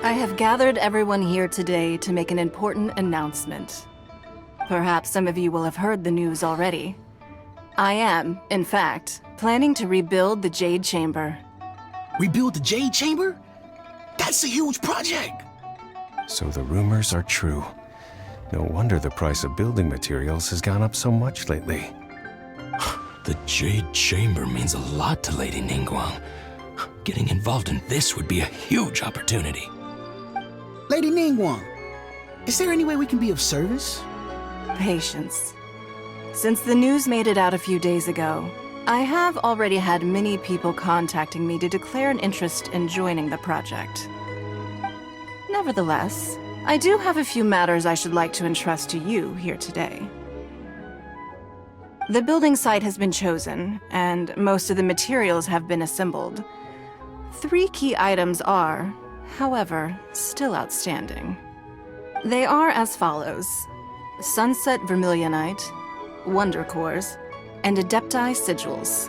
I have gathered everyone here today to make an important announcement. Perhaps some of you will have heard the news already. I am, in fact, planning to rebuild the Jade Chamber. Rebuild the Jade Chamber? That's a huge project! So the rumors are true. No wonder the price of building materials has gone up so much lately. The Jade Chamber means a lot to Lady Ningguang. Getting involved in this would be a huge opportunity. Lady Ningguang, is there any way we can be of service? Patience. Since the news made it out a few days ago, I have already had many people contacting me to declare an interest in joining the project. Nevertheless, I do have a few matters I should like to entrust to you here today. The building site has been chosen, and most of the materials have been assembled. 3 key items are, however, still outstanding. They are as follows: Sunset Vermilionite, Wonder Cores, and Adepti Sigils.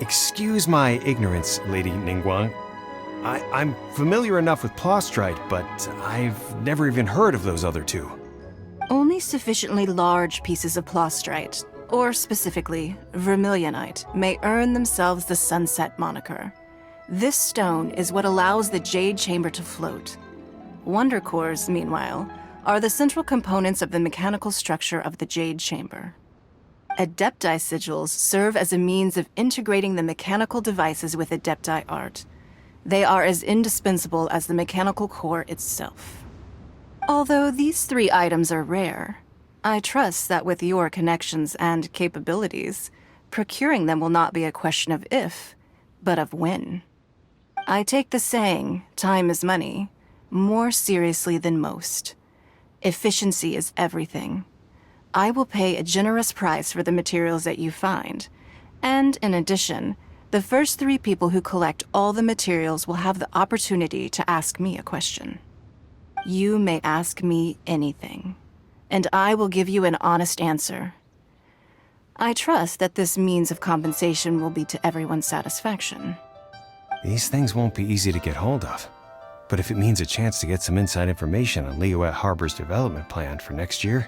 Excuse my ignorance, Lady Ningguang. I'm familiar enough with Plostrite, but I've never even heard of those other 2. Only sufficiently large pieces of Plostrite, or specifically Vermilionite, may earn themselves the Sunset moniker. This stone is what allows the Jade Chamber to float. Wonder Cores, meanwhile, are the central components of the mechanical structure of the Jade Chamber. Adepti Sigils serve as a means of integrating the mechanical devices with Adepti art. They are as indispensable as the mechanical core itself. Although these 3 items are rare, I trust that with your connections and capabilities, procuring them will not be a question of if, but of when. I take the saying, time is money, more seriously than most. Efficiency is everything. I will pay a generous price for the materials that you find, and in addition, the first 3 people who collect all the materials will have the opportunity to ask me a question. You may ask me anything, and I will give you an honest answer. I trust that this means of compensation will be to everyone's satisfaction. These things won't be easy to get hold of. But if it means a chance to get some inside information on Liyuet Harbor's development plan for next year...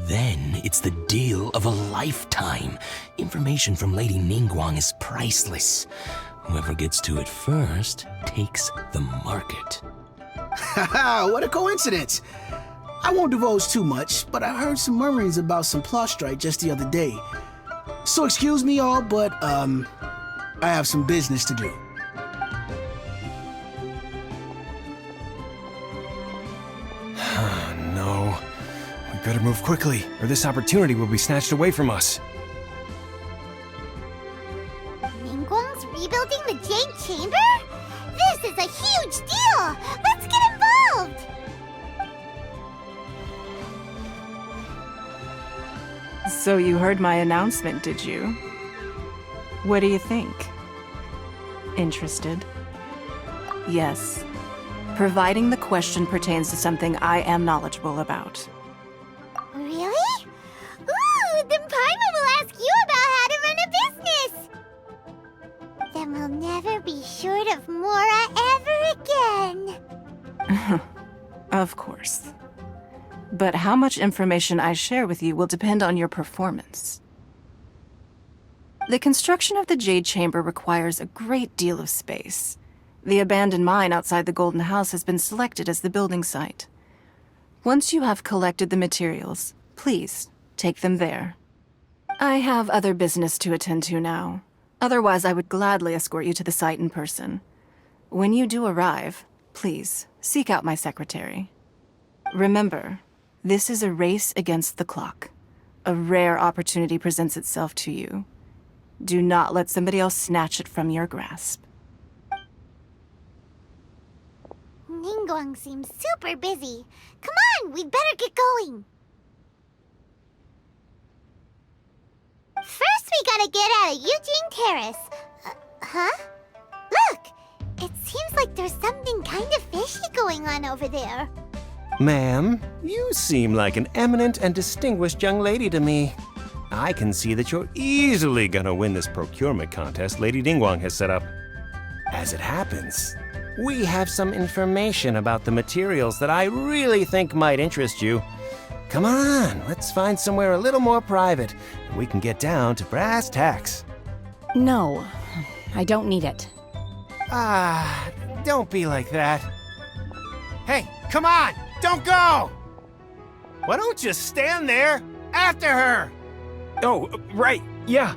Then it's the deal of a lifetime. Information from Lady Ningguang is priceless. Whoever gets to it first takes the market. Haha, what a coincidence! I won't divulge too much, but I heard some murmurings about some Plostrite just the other day. So excuse me all, but I have some business to do. No. We better move quickly, or this opportunity will be snatched away from us. Ningguang's rebuilding the Jade Chamber? This is a huge deal! Let's get involved! So you heard my announcement, did you? What do you think? Interested? Yes. Providing the question pertains to something I am knowledgeable about. Really? Ooh, then Paimon will ask you about how to run a business! Then we'll never be short of Mora ever again. Of course. But how much information I share with you will depend on your performance. The construction of the Jade Chamber requires a great deal of space. The abandoned mine outside the Golden House has been selected as the building site. Once you have collected the materials, please take them there. I have other business to attend to now. Otherwise, I would gladly escort you to the site in person. When you do arrive, please seek out my secretary. Remember, this is a race against the clock. A rare opportunity presents itself to you. Do not let somebody else snatch it from your grasp. Ningguang seems super busy. Come on, we'd better get going. First, we gotta get out of Yunjin Terrace. Huh? Look! It seems like there's something kind of fishy going on over there. Ma'am, you seem like an eminent and distinguished young lady to me. I can see that you're easily gonna win this procurement contest Lady Ningguang has set up. As it happens, we have some information about the materials that I really think might interest you. Come on, let's find somewhere a little more private, and we can get down to brass tacks. No, I don't need it. Ah, don't be like that. Hey, come on, don't go! Why don't you stand there after her? Oh, right, yeah.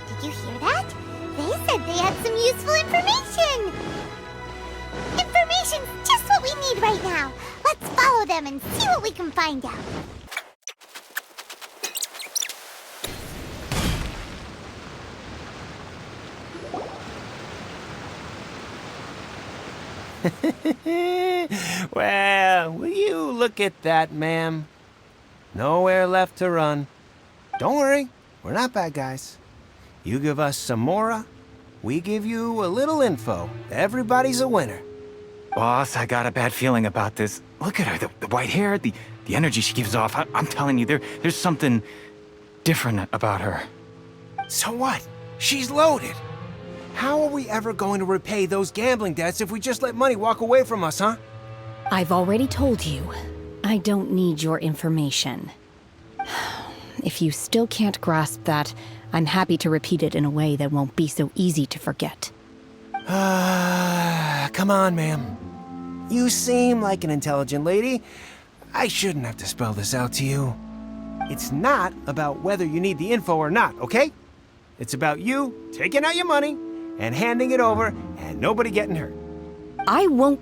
Did you hear that? They said they had some useful information. Information's just what we need right now. Let's follow them and see what we can find out. Well, will you look at that, ma'am? Nowhere left to run. Don't worry, we're not bad guys. You give us some mora, we give you a little info. Everybody's a winner. Boss, I got a bad feeling about this. Look at her, the white hair, the energy she gives off. I'm telling you, there's something different about her. So what? She's loaded. How are we ever going to repay those gambling debts if we just let money walk away from us, huh? I've already told you, I don't need your information. If you still can't grasp that, I'm happy to repeat it in a way that won't be so easy to forget. Come on, ma'am. You seem like an intelligent lady. I shouldn't have to spell this out to you. It's not about whether you need the info or not, okay? It's about you taking out your money and handing it over and nobody getting hurt. I won't.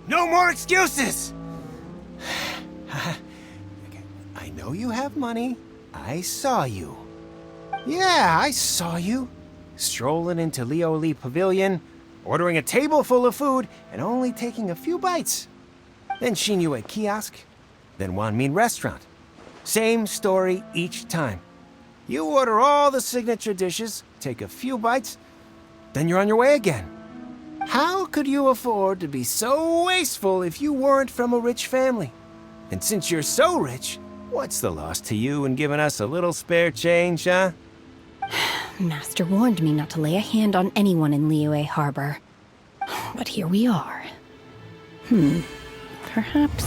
No more excuses! Okay, I know you have money. I saw you. Yeah, I saw you. Strolling into Leo Lee Pavilion, ordering a table full of food, and only taking a few bites. Then Shenhe Kiosk, then Wanmin Restaurant. Same story each time. You order all the signature dishes, take a few bites, then you're on your way again. How could you afford to be so wasteful if you weren't from a rich family? And since you're so rich, what's the loss to you in giving us a little spare change, huh? Master warned me not to lay a hand on anyone in Liyue Harbor. But here we are. Perhaps...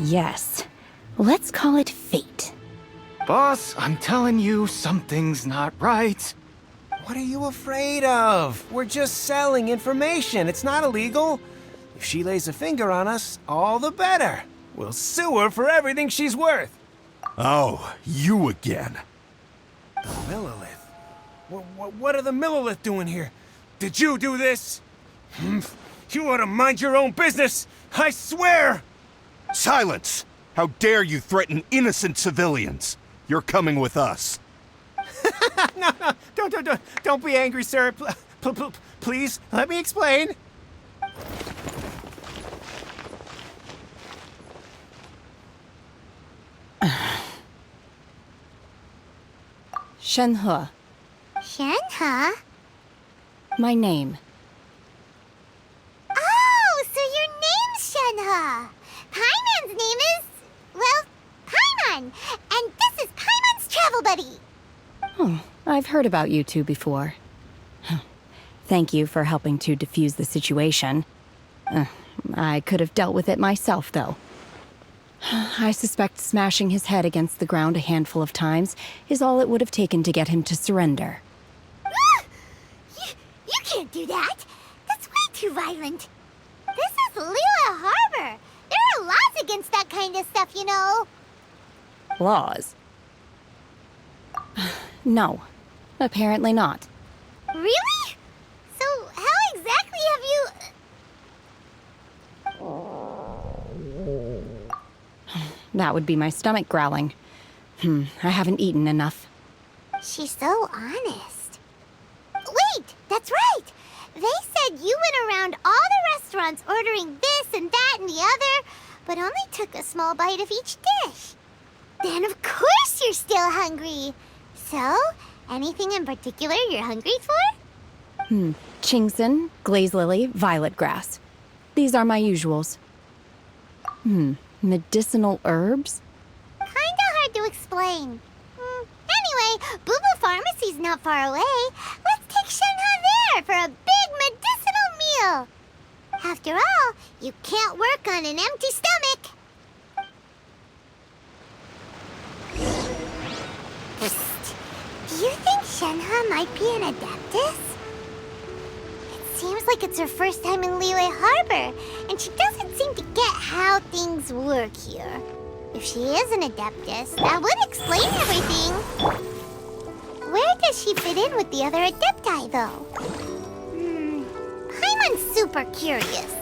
yes. Let's call it fate. Boss, I'm telling you, something's not right. What are you afraid of? We're just selling information. It's not illegal. If she lays a finger on us, all the better. We'll sue her for everything she's worth. Oh, you again. The Millilith? What are the Millilith doing here? Did you do this? You ought to mind your own business, I swear! Silence! How dare you threaten innocent civilians? You're coming with us. No, don't be angry, sir. Please, let me explain. Shenhe, Shenhe? my name. Oh, so your name's Shenhe. Paimon's name is, well, Paimon. And this is Paimon's travel buddy. Oh, I've heard about you two before. Thank you for helping to defuse the situation. I could have dealt with it myself, though. I suspect smashing his head against the ground a handful of times is all it would have taken to get him to surrender. You can't do that. That's way too violent. This is Liyue Harbor. There are laws against that kind of stuff, you know. Laws? No, apparently not. Really? So how exactly have you... That would be my stomach growling. I haven't eaten enough. She's so honest. Wait, that's right. They said you went around all the restaurants ordering this and that and the other, but only took a small bite of each dish. Then of course you're still hungry. So, anything in particular you're hungry for? Chingson, glaze lily, violet grass. These are my usuals. Medicinal herbs? Kinda hard to explain. Anyway, Booba Pharmacy's not far away. Let's take Shenhe there for a big medicinal meal. After all, you can't work on an empty stomach. Psst. Do you think Shenhe might be an Adeptus? It seems like it's her first time in Liyue Harbor, and she doesn't seem to get how things work here. If she is an Adeptus, that would explain everything. Where does she fit in with the other Adepti, though? Paimon's super curious.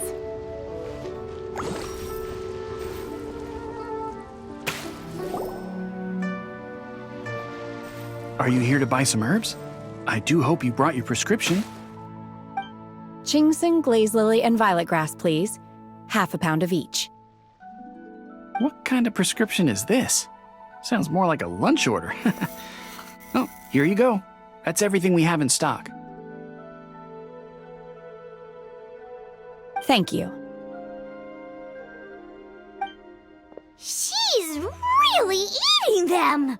Are you here to buy some herbs? I do hope you brought your prescription. Chingson, glaze lily, and violet grass, please. Half a pound of each. What kind of prescription is this? Sounds more like a lunch order. Oh, here you go. That's everything we have in stock. Thank you. She's really eating them!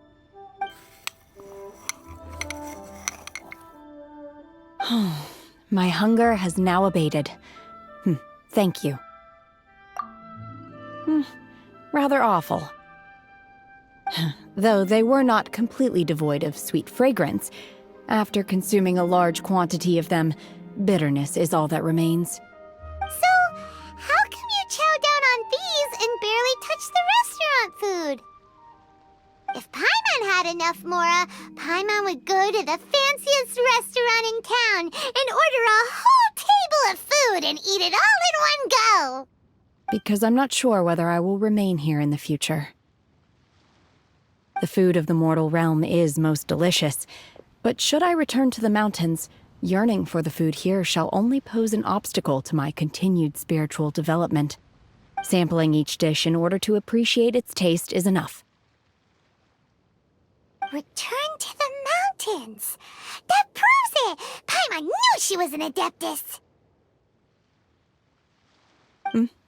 My hunger has now abated. Thank you. Rather awful. Though they were not completely devoid of sweet fragrance, after consuming a large quantity of them, bitterness is all that remains. So, how come you chow down on these and barely touch the restaurant food? If Paimon had enough, Mora, Paimon would go to the fanciest restaurant in town and order a whole table of food and eat it all in one go. Because I'm not sure whether I will remain here in the future. The food of the mortal realm is most delicious, but should I return to the mountains, yearning for the food here shall only pose an obstacle to my continued spiritual development. Sampling each dish in order to appreciate its taste is enough. Return to the mountains. That proves it. Paimon knew she was an Adeptus.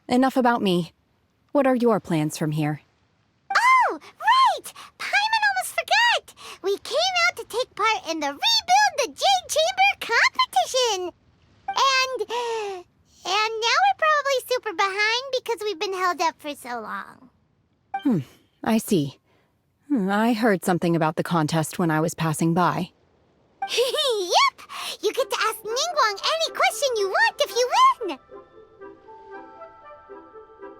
Enough about me. What are your plans from here? Oh, right! Paimon almost forgot! We came out to take part in the Rebuild the Jade Chamber competition! And now we're probably super behind because we've been held up for so long. I see. I heard something about the contest when I was passing by. Yep! You get to ask Ningguang any question you want if you win!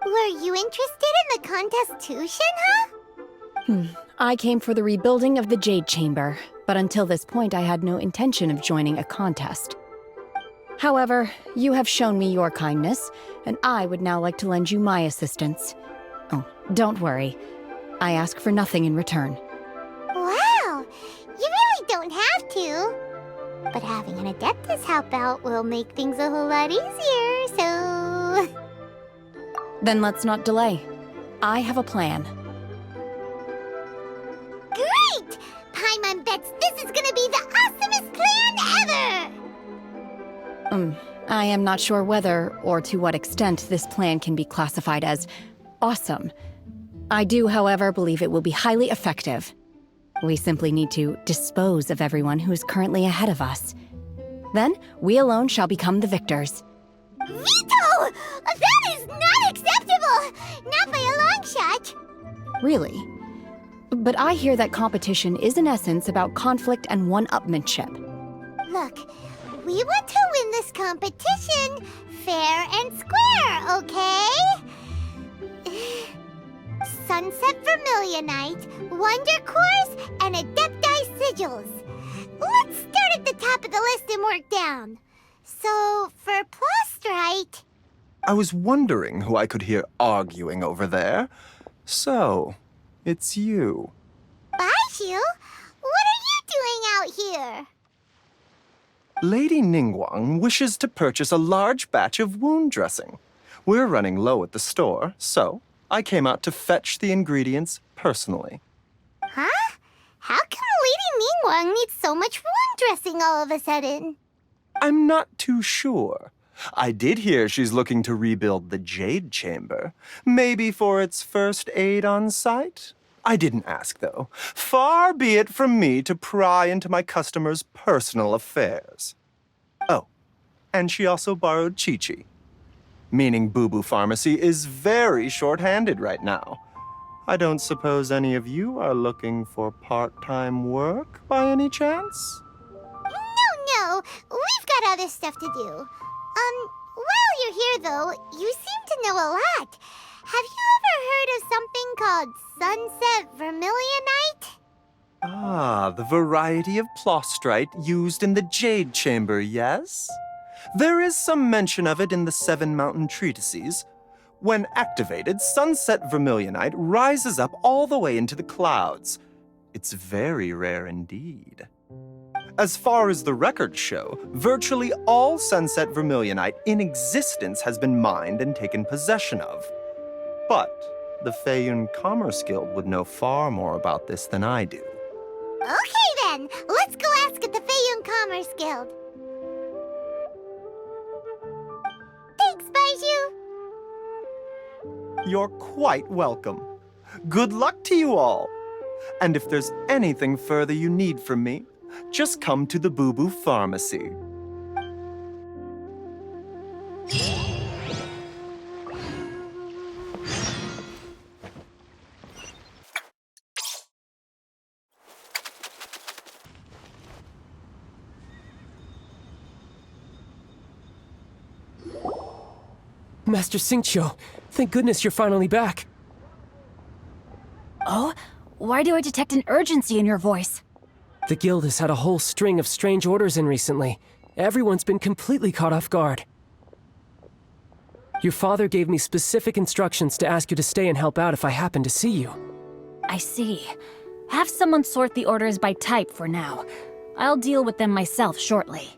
Were you interested in the contest too, Shenhe? I came for the rebuilding of the Jade Chamber, but until this point I had no intention of joining a contest. However, you have shown me your kindness, and I would now like to lend you my assistance. Oh, don't worry. I ask for nothing in return. Wow! You really don't have to. But having an Adeptus help out will make things a whole lot easier, so... Then let's not delay. I have a plan. Great! Paimon bets this is gonna be the awesomest plan ever! I am not sure whether or to what extent this plan can be classified as awesome. I do, however, believe it will be highly effective. We simply need to dispose of everyone who is currently ahead of us. Then, we alone shall become the victors. Veto! That is not acceptable! Not by a long shot! Really? But I hear that competition is in essence about conflict and one-upmanship. Look, we want to win this competition fair and square, okay? Sunset Vermilionite, Wonder Cores, and Adepti Sigils. Let's start at the top of the list and work down. So, for Plustrite... I was wondering who I could hear arguing over there. So, it's you. Baishu, what are you doing out here? Lady Ningguang wishes to purchase a large batch of wound dressing. We're running low at the store, so I came out to fetch the ingredients personally. Huh? How come Lady Ningguang needs so much wound dressing all of a sudden? I'm not too sure. I did hear she's looking to rebuild the Jade Chamber. Maybe for its first aid on site? I didn't ask, though. Far be it from me to pry into my customers' personal affairs. Oh, and she also borrowed Chi-Chi. Meaning Boo Boo Pharmacy is very short-handed right now. I don't suppose any of you are looking for part-time work by any chance? No, we've got other stuff to do. While you're here, though, you seem to know a lot. Have you ever heard of something called Sunset Vermilionite? Ah, the variety of plostrite used in the Jade Chamber, yes? There is some mention of it in the Seven Mountain Treatises. When activated, Sunset Vermilionite rises up all the way into the clouds. It's very rare indeed. As far as the records show, virtually all Sunset Vermilionite in existence has been mined and taken possession of. But the Feiyun Commerce Guild would know far more about this than I do. Okay then, let's go ask at the Feiyun Commerce Guild. Thanks, Baiju. You're quite welcome. Good luck to you all. And if there's anything further you need from me, just come to the Boo Boo Pharmacy. Master Xingqiu, thank goodness you're finally back. Oh? Why do I detect an urgency in your voice? The guild has had a whole string of strange orders in recently. Everyone's been completely caught off guard. Your father gave me specific instructions to ask you to stay and help out if I happen to see you. I see. Have someone sort the orders by type for now. I'll deal with them myself shortly.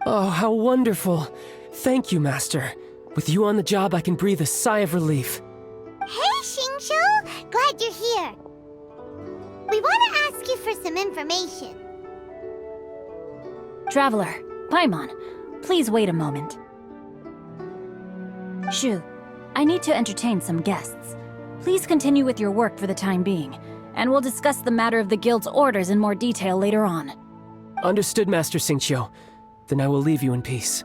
Oh, how wonderful. Thank you, Master. With you on the job, I can breathe a sigh of relief. Hey, Xingqiu! Glad you're here. We want to ask you for some information. Traveler, Paimon, please wait a moment. Shu, I need to entertain some guests. Please continue with your work for the time being, and we'll discuss the matter of the guild's orders in more detail later on. Understood, Master Xingqiu. Then I will leave you in peace.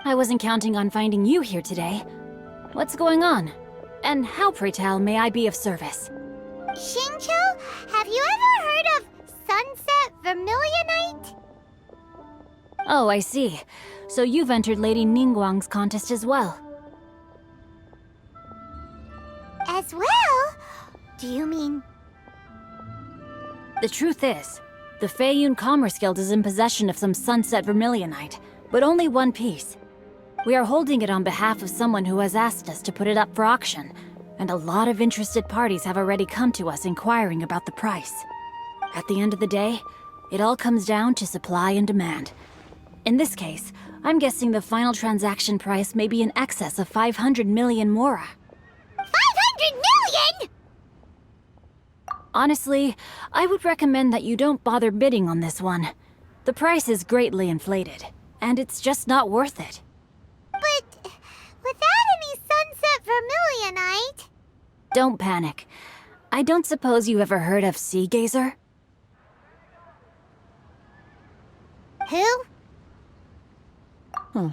I wasn't counting on finding you here today. What's going on? And how, pray tell, may I be of service? Xingqiu, have you ever heard of Sunset Vermilionite? Oh, I see. So you've entered Lady Ningguang's contest as well. As well? Do you mean... The truth is, the Feiyun Commerce Guild is in possession of some Sunset Vermilionite, but only one piece. We are holding it on behalf of someone who has asked us to put it up for auction, and a lot of interested parties have already come to us inquiring about the price. At the end of the day, it all comes down to supply and demand. In this case, I'm guessing the final transaction price may be in excess of 500 million mora. 500 million?! Honestly, I would recommend that you don't bother bidding on this one. The price is greatly inflated, and it's just not worth it. But without any Sunset Vermilionite... Don't panic. I don't suppose you ever heard of Seagaze? Who?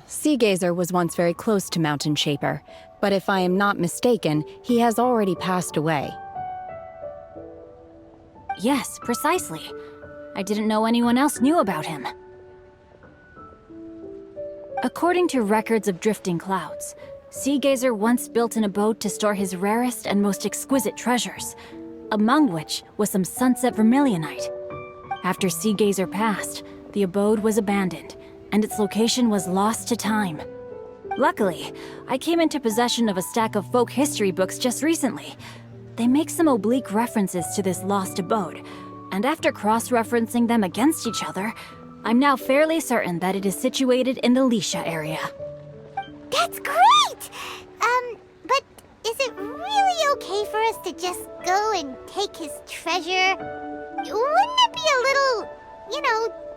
Seagaze was once very close to Mountain Shaper, but if I am not mistaken, he has already passed away. Yes, precisely. I didn't know anyone else knew about him. According to records of drifting clouds, Seagaze once built an abode to store his rarest and most exquisite treasures, among which was some Sunset Vermilionite. After Seagaze passed, the abode was abandoned, and its location was lost to time. Luckily, I came into possession of a stack of folk history books just recently. They make some oblique references to this lost abode, and after cross-referencing them against each other, I'm now fairly certain that it is situated in the Lisha area. That's great! But is it really okay for us to just go and take his treasure? Wouldn't it be a little,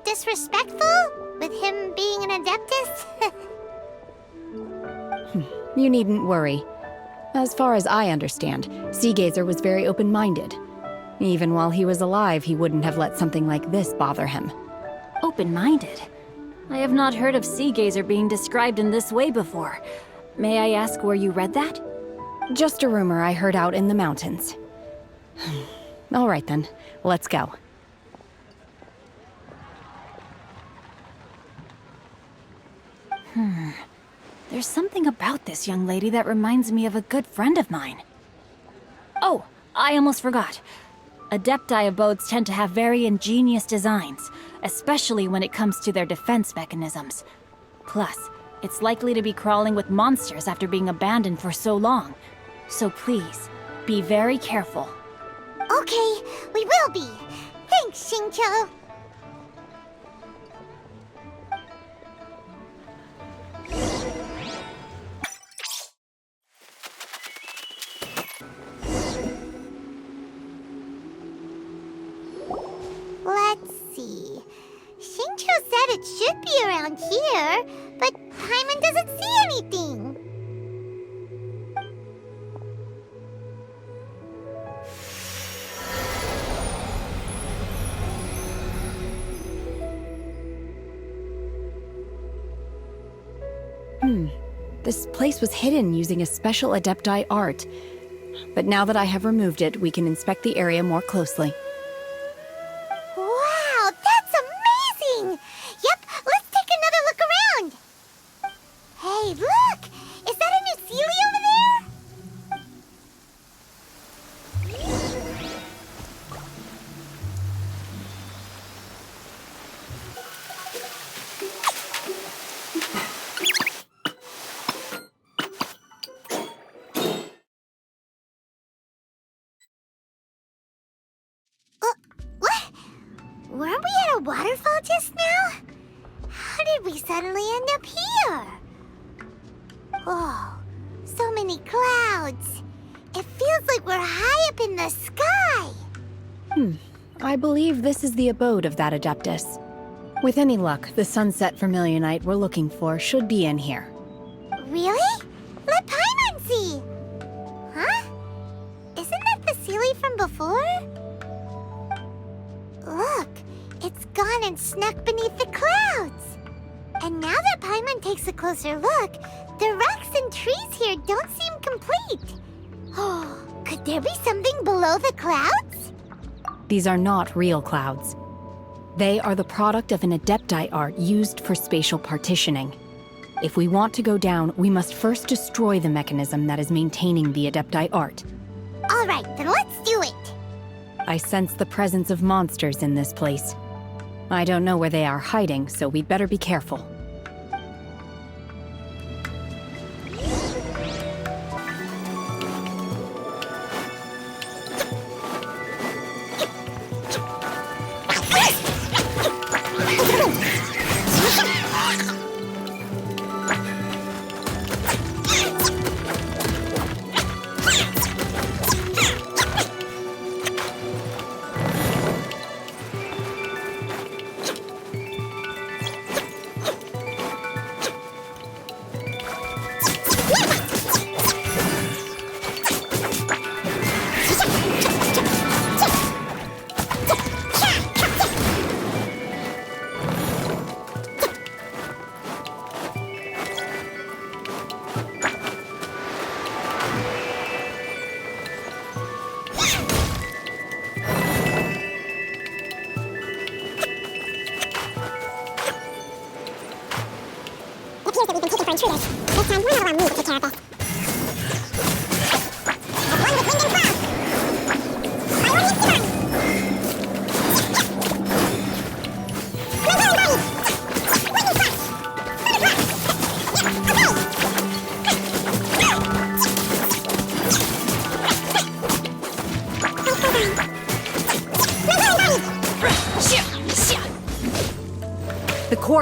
disrespectful with him being an Adeptus? You needn't worry. As far as I understand, Seagazer was very open-minded. Even while he was alive, he wouldn't have let something like this bother him. Open-minded? I have not heard of Seagazer being described in this way before. May I ask where you read that? Just a rumor I heard out in the mountains. All right then, let's go. There's something about this young lady that reminds me of a good friend of mine. Oh, I almost forgot. Adepti abodes tend to have very ingenious designs, especially when it comes to their defense mechanisms. Plus, it's likely to be crawling with monsters after being abandoned for so long. So please, be very careful. Okay, we will be. Thanks, Xingqiu. Let's see. Xingqiu said it should be around here, but Paimon doesn't see anything. This place was hidden using a special Adepti art. But now that I have removed it, we can inspect the area more closely. Wow, that's amazing! Yep, let's take another look around. Hey, look! Is that a new Sealy over there? What? Weren't we at a waterfall just now? How did we suddenly end up here? Oh, so many clouds. It feels like we're high up in the sky. I believe this is the abode of that Adeptus. With any luck, the Sunset Vermilionite we're looking for should be in here. Really? Let Paimon see. Huh? Isn't that the Sealy from before? Look, it's gone and snuck beneath the clouds. And now that Paimon takes a closer look, the rocks and trees here don't seem complete. Oh, could there be something below the clouds? These are not real clouds. They are the product of an Adepti art used for spatial partitioning. If we want to go down, we must first destroy the mechanism that is maintaining the Adepti art. All right, then let's do it. I sense the presence of monsters in this place. I don't know where they are hiding, so we'd better be careful.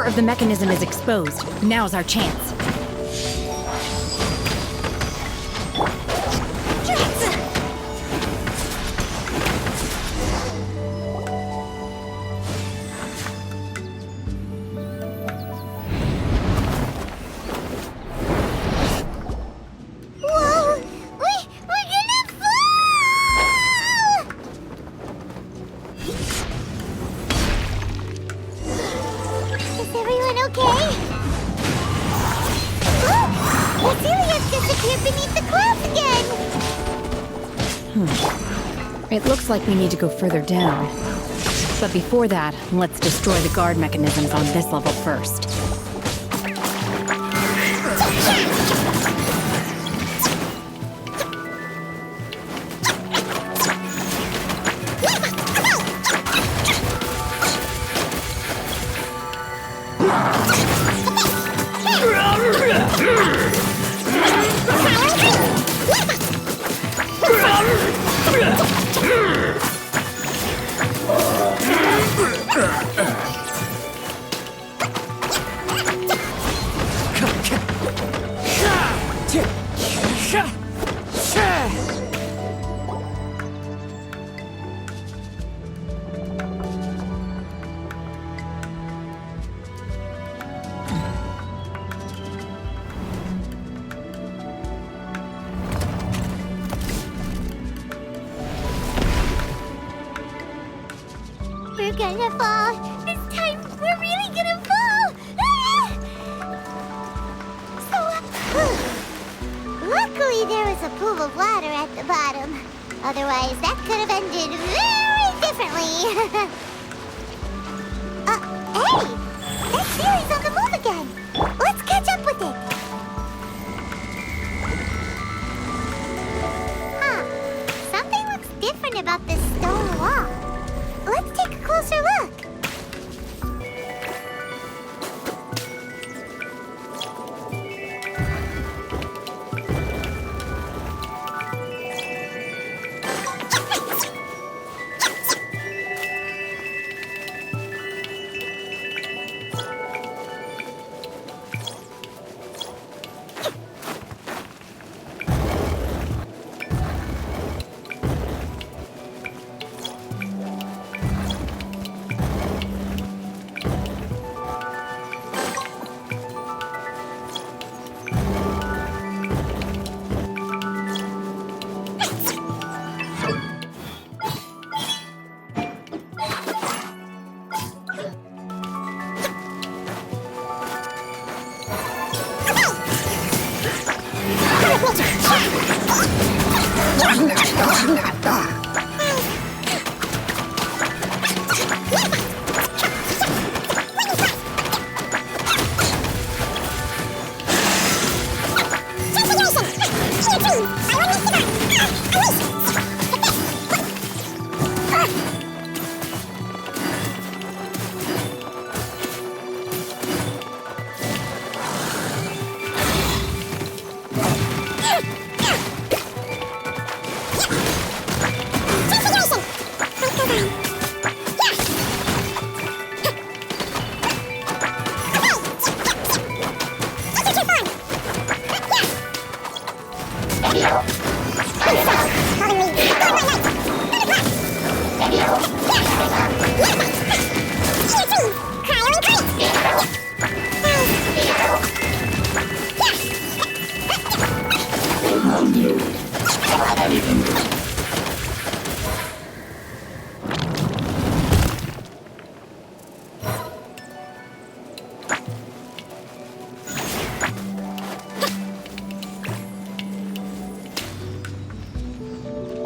of the mechanism is exposed. Now's our chance. Whoa! We're gonna fall! Is everyone okay? Oh! Cecilia's disappeared beneath the clouds again! It looks like we need to go further down. But before that, let's destroy the guard mechanisms on this level first. We're gonna fall. This time, we're really gonna fall. Ah! Luckily, there was a pool of water at the bottom. Otherwise, that could have ended very differently. Hey! That series on the move again. Let's catch up with it. Huh. Something looks different about this stone wall. Let's take a closer look.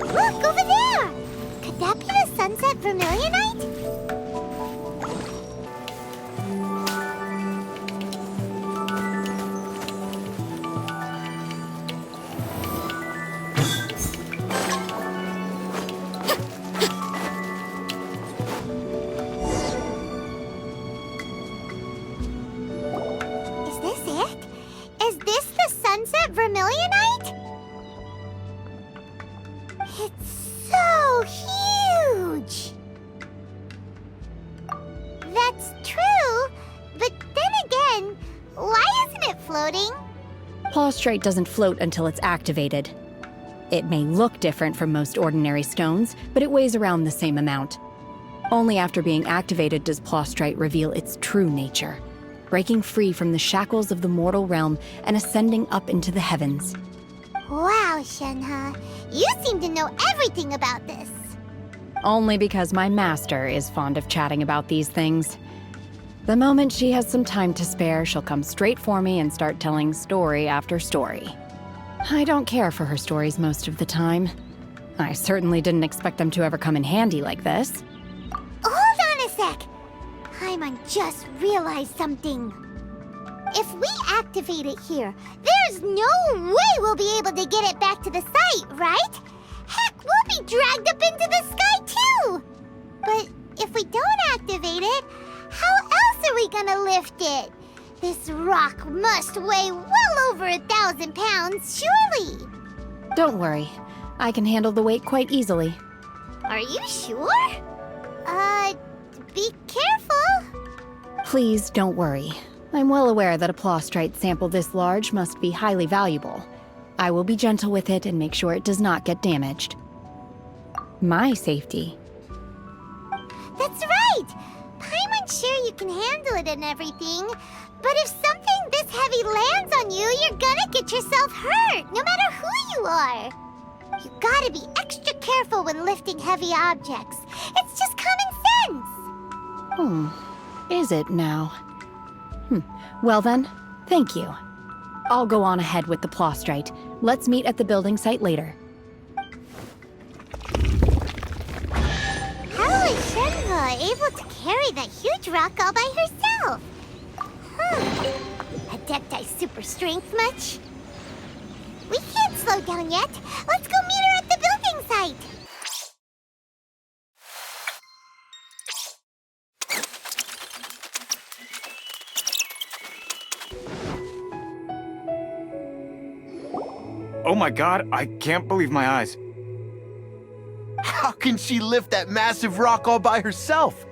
Look, over there! Could that be the Sunset Vermilionite? Is this it? Is this the Sunset Vermilionite? It's so huge! That's true, but floating? Plaustrite doesn't float until it's activated. It may look different from most ordinary stones, but it weighs around the same amount. Only after being activated does Plaustrite reveal its true nature, breaking free from the shackles of the mortal realm and ascending up into the heavens. Wow, Shenhe. You seem to know everything about this. Only because my master is fond of chatting about these things. The moment she has some time to spare, she'll come straight for me and start telling story after story. I don't care for her stories most of the time. I certainly didn't expect them to ever come in handy like this. Hold on a sec. Paimon just realized something. If we activate it here, there's no way we'll be able to get it back to the site, right? Heck, we'll be dragged up into the sky too! But if we don't activate it, how else are we gonna lift it? This rock must weigh well over 1,000 pounds, surely! Don't worry. I can handle the weight quite easily. Are you sure? Be careful. Please don't worry. I'm well aware that a Plaustrite sample this large must be highly valuable. I will be gentle with it and make sure it does not get damaged. My safety. That's right! Paimon's sure you can handle it and everything, but if something this heavy lands on you, you're gonna get yourself hurt, no matter who you are. You gotta be extra careful when lifting heavy objects. It's just common sense. Is it now? Well then, thank you. I'll go on ahead with the Plaustrite. Let's meet at the building site later. How is Shenhe able to carry that huge rock all by herself? Adepti super strength much? We can't slow down yet. Let's go meet her at the building site. Oh my god, I can't believe my eyes. How can she lift that massive rock all by herself?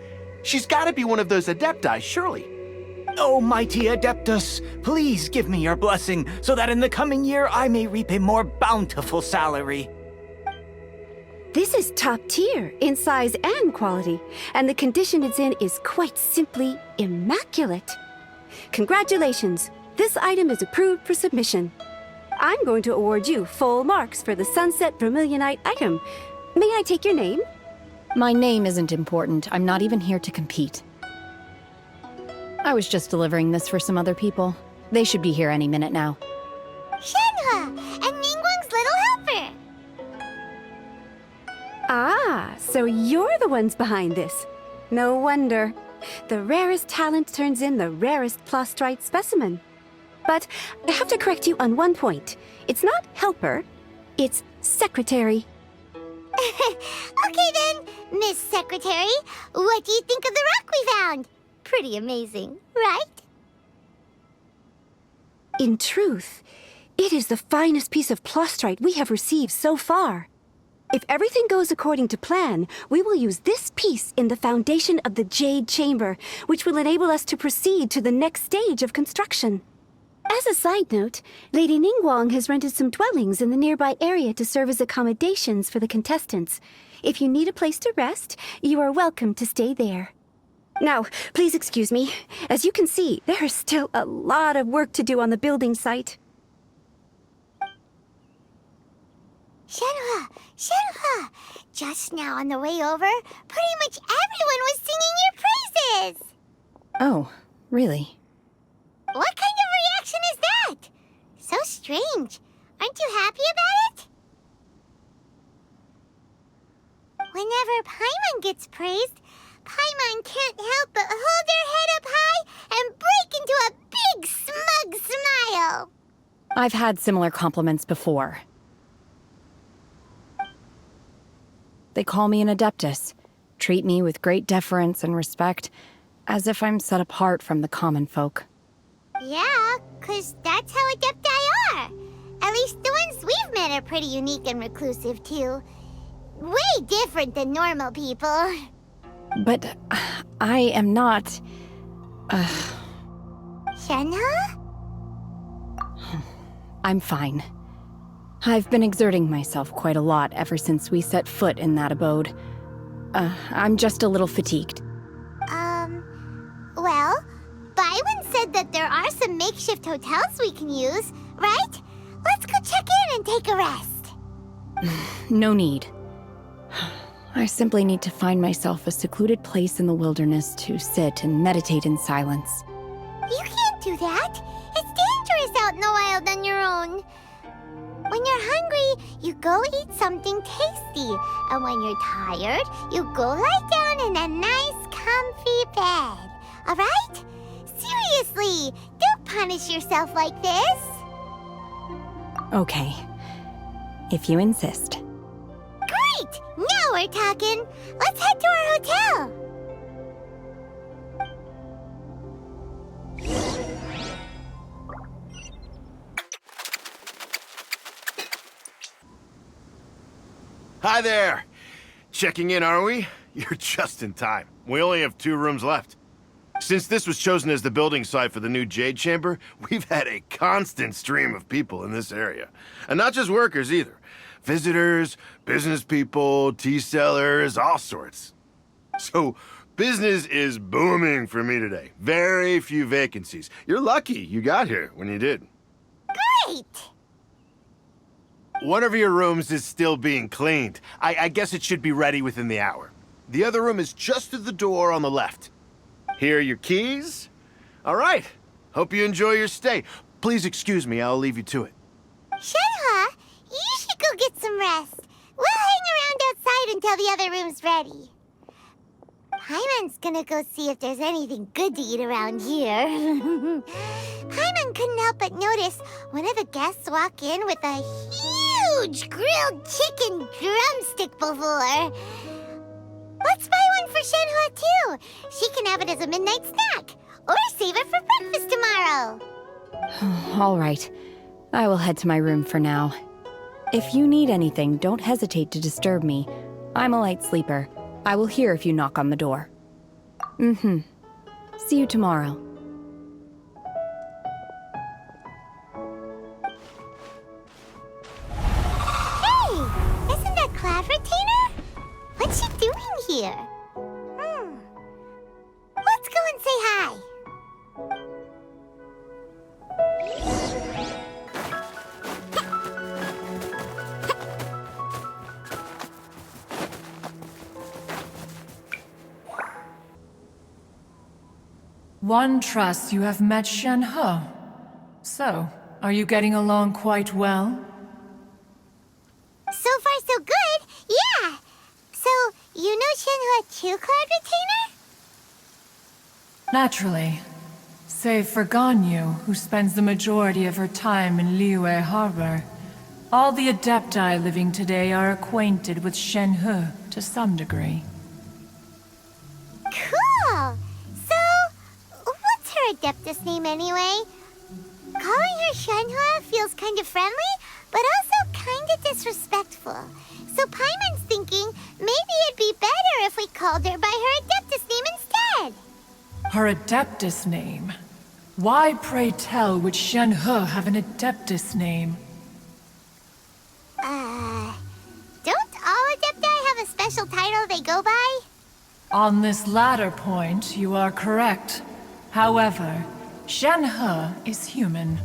She's gotta be one of those Adepti, surely. Oh, mighty Adeptus, please give me your blessing so that in the coming year I may reap a more bountiful salary. This is top tier in size and quality, and the condition it's in is quite simply immaculate. Congratulations, this item is approved for submission. I'm going to award you full marks for the Sunset Vermilionite item. May I take your name? My name isn't important. I'm not even here to compete. I was just delivering this for some other people. They should be here any minute now. Shenhe and Ningguang's little helper. Ah, so you're the ones behind this. No wonder. The rarest talent turns in the rarest Plaustrite specimen. But I have to correct you on one point. It's not helper, it's secretary. Okay then, Miss Secretary, what do you think of the rock we found? Pretty amazing, right? In truth, it is the finest piece of Plaustrite we have received so far. If everything goes according to plan, we will use this piece in the foundation of the Jade Chamber, which will enable us to proceed to the next stage of construction. As a side note, Lady Ningguang has rented some dwellings in the nearby area to serve as accommodations for the contestants. If you need a place to rest, you are welcome to stay there. Now, please excuse me. As you can see, there is still a lot of work to do on the building site. Shenhe! Shenhe! Just now on the way over, pretty much everyone was singing your praises! Oh, really? What kind of reaction is that? So strange. Aren't you happy about it? Whenever Paimon gets praised, Paimon can't help but hold her head up high and break into a big smug smile. I've had similar compliments before. They call me an Adeptus, treat me with great deference and respect, as if I'm set apart from the common folk. Yeah, 'cause that's how Adepti are. At least the ones we've met are pretty unique and reclusive, too. Way different than normal people. But I am not... Shenhe? I'm fine. I've been exerting myself quite a lot ever since we set foot in that abode. I'm just a little fatigued. Well, Byron said that there are some makeshift hotels we can use, right? Let's go check in and take a rest. No need. I simply need to find myself a secluded place in the wilderness to sit and meditate in silence. You can't do that. It's dangerous out in the wild on your own. When you're hungry, you go eat something tasty. And when you're tired, you go lie down in a nice, comfy bed. All right? Seriously, don't punish yourself like this. Okay. If you insist. Great! Now we're talking. Let's head to our hotel. Hi there! Checking in, are we? You're just in time. We only have 2 rooms left. Since this was chosen as the building site for the new Jade Chamber, we've had a constant stream of people in this area. And not just workers either. Visitors, business people, tea sellers, all sorts. So, business is booming for me today. Very few vacancies. You're lucky you got here when you did. Great! One of your rooms is still being cleaned. I guess it should be ready within the hour. The other room is just through the door on the left. Here are your keys. All right. Hope you enjoy your stay. Please excuse me, I'll leave you to it. Shenhe, you should go get some rest. We'll hang around outside until the other room's ready. Paimon's gonna go see if there's anything good to eat around here. Paimon couldn't help but notice one of the guests walk in with a huge grilled chicken drumstick before. Let's buy one for Shenhe too. She can have it as a midnight snack. Or save it for breakfast tomorrow. All right. I will head to my room for now. If you need anything, don't hesitate to disturb me. I'm a light sleeper. I will hear if you knock on the door. See you tomorrow. Hey! Isn't that Cloud Retainer? What's she doing here? Let's go and say hi. One trusts you have met Shenhe. So, are you getting along quite well? So far, so good. Yeah. So, you know Shenhe too, Cloud Retainer? Naturally. Save for Ganyu, who spends the majority of her time in Liyue Harbor. All the Adepti living today are acquainted with Shenhe to some degree. Cool. So, what's her Adeptus name anyway? Calling her Shenhe feels kind of friendly, but also kind of disrespectful. So Paimon's thinking maybe it'd be better if we called her by her Adeptus name instead. Her Adeptus name? Why, pray tell, would Shenhe have an Adeptus name? Don't all Adepti have a special title they go by? On this latter point, you are correct. However, Shenhe is human.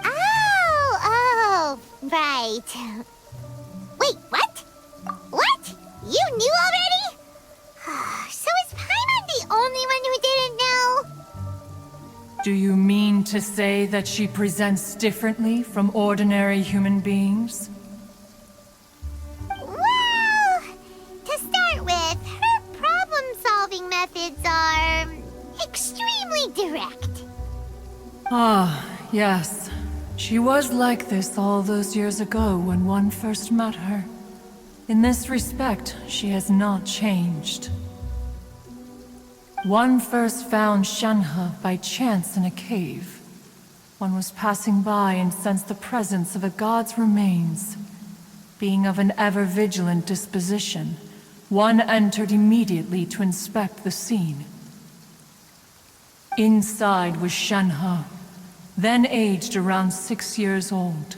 Oh, right. Wait, what? What? You knew already? So is Paimon the only one who didn't know? Do you mean to say that she presents differently from ordinary human beings? Well, to start with, her problem-solving methods are extremely direct. Ah, yes. She was like this all those years ago when one first met her. In this respect, she has not changed. One first found Shenhe by chance in a cave. One was passing by and sensed the presence of a god's remains. Being of an ever-vigilant disposition, one entered immediately to inspect the scene. Inside was Shenhe, then aged around 6 years old.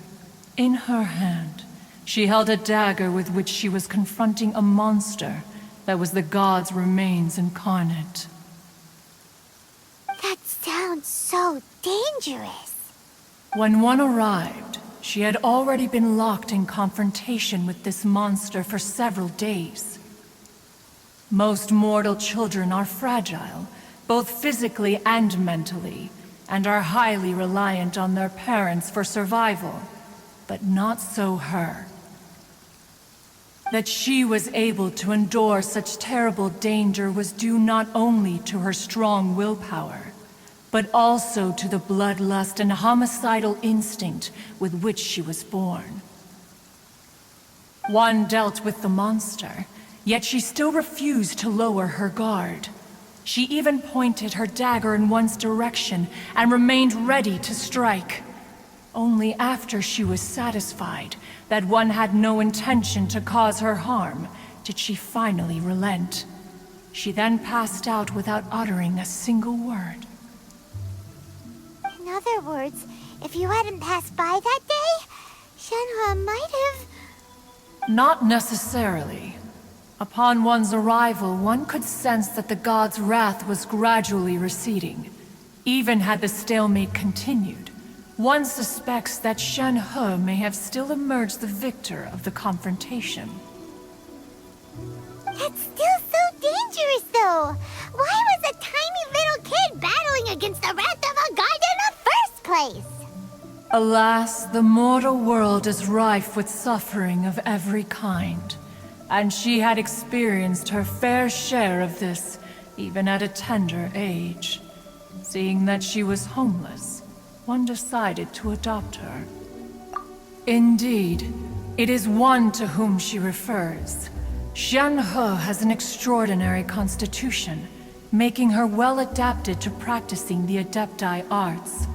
In her hand, she held a dagger with which she was confronting a monster that was the god's remains incarnate. That sounds so dangerous. When one arrived, she had already been locked in confrontation with this monster for several days. Most mortal children are fragile, both physically and mentally, and are highly reliant on their parents for survival. But not so her. That she was able to endure such terrible danger was due not only to her strong willpower, but also to the bloodlust and homicidal instinct with which she was born. One dealt with the monster, yet she still refused to lower her guard. She even pointed her dagger in one's direction and remained ready to strike. Only after she was satisfied that one had no intention to cause her harm did she finally relent. She then passed out without uttering a single word. In other words, if you hadn't passed by that day, Shenhe might have... Not necessarily. Upon one's arrival, one could sense that the god's wrath was gradually receding. Even had the stalemate continued, one suspects that Shenhe may have still emerged the victor of the confrontation. That's still so dangerous, though. Why was a tiny little kid battling against the wrath of a god in the first place? Alas, the mortal world is rife with suffering of every kind, and she had experienced her fair share of this, even at a tender age. Seeing that she was homeless, one decided to adopt her. Indeed, it is one to whom she refers. Shenhe has an extraordinary constitution, making her well adapted to practicing the Adepti arts.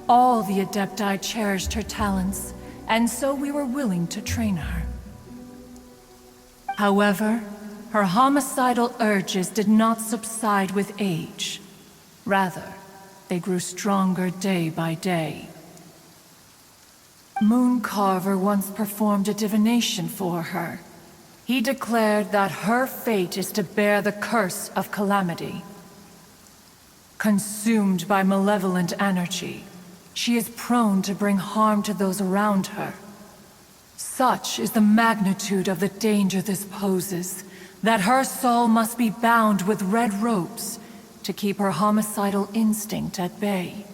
All the Adepti cherished her talents, and so we were willing to train her. However, her homicidal urges did not subside with age. Rather, they grew stronger day by day. Mooncarver once performed a divination for her. He declared that her fate is to bear the curse of calamity. Consumed by malevolent energy, she is prone to bring harm to those around her. Such is the magnitude of the danger this poses, that her soul must be bound with red ropes to keep her homicidal instinct at bay.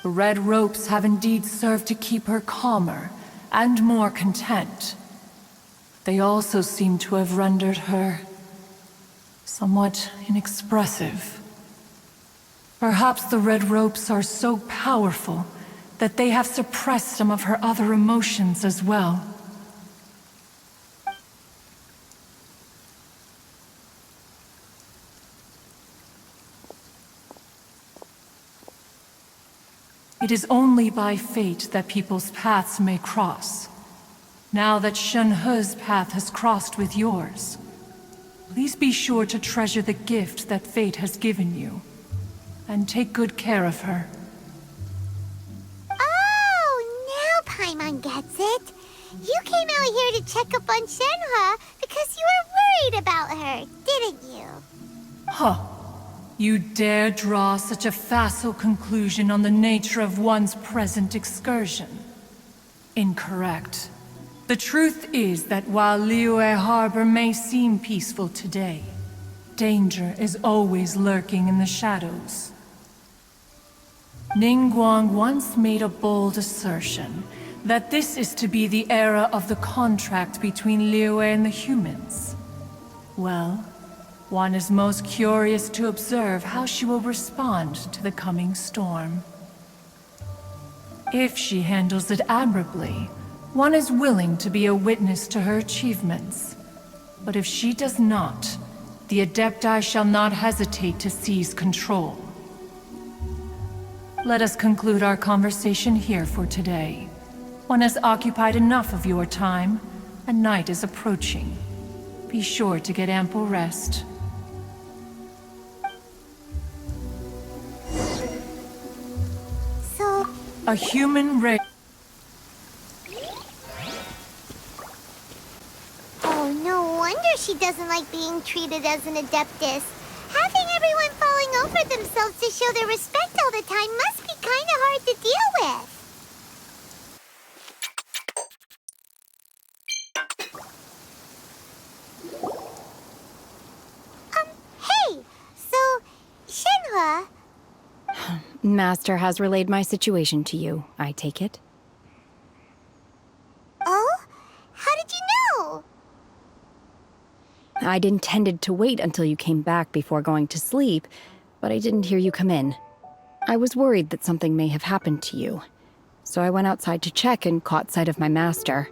The red ropes have indeed served to keep her calmer and more content. They also seem to have rendered her somewhat inexpressive. Perhaps the red ropes are so powerful that they have suppressed some of her other emotions as well. It is only by fate that people's paths may cross. Now that Shenhe's path has crossed with yours, please be sure to treasure the gift that fate has given you, and take good care of her. Oh, now Paimon gets it. You came out here to check up on Shenhe because you were worried about her, didn't you? Huh. You dare draw such a facile conclusion on the nature of one's present excursion? Incorrect. The truth is that while Liyue Harbor may seem peaceful today, danger is always lurking in the shadows. Ningguang once made a bold assertion that this is to be the era of the contract between Liyue and the humans. Well, one is most curious to observe how she will respond to the coming storm. If she handles it admirably, one is willing to be a witness to her achievements. But if she does not, the Adepti shall not hesitate to seize control. Let us conclude our conversation here for today. One has occupied enough of your time, and night is approaching. Be sure to get ample rest. A human race. Oh, no wonder she doesn't like being treated as an adeptus. Having everyone falling over themselves to show their respect all the time must be kind of hard to deal with. Hey! So, Shenhe... Master has relayed my situation to you, I take it. Oh? How did you know? I'd intended to wait until you came back before going to sleep, but I didn't hear you come in. I was worried that something may have happened to you, so I went outside to check and caught sight of my master.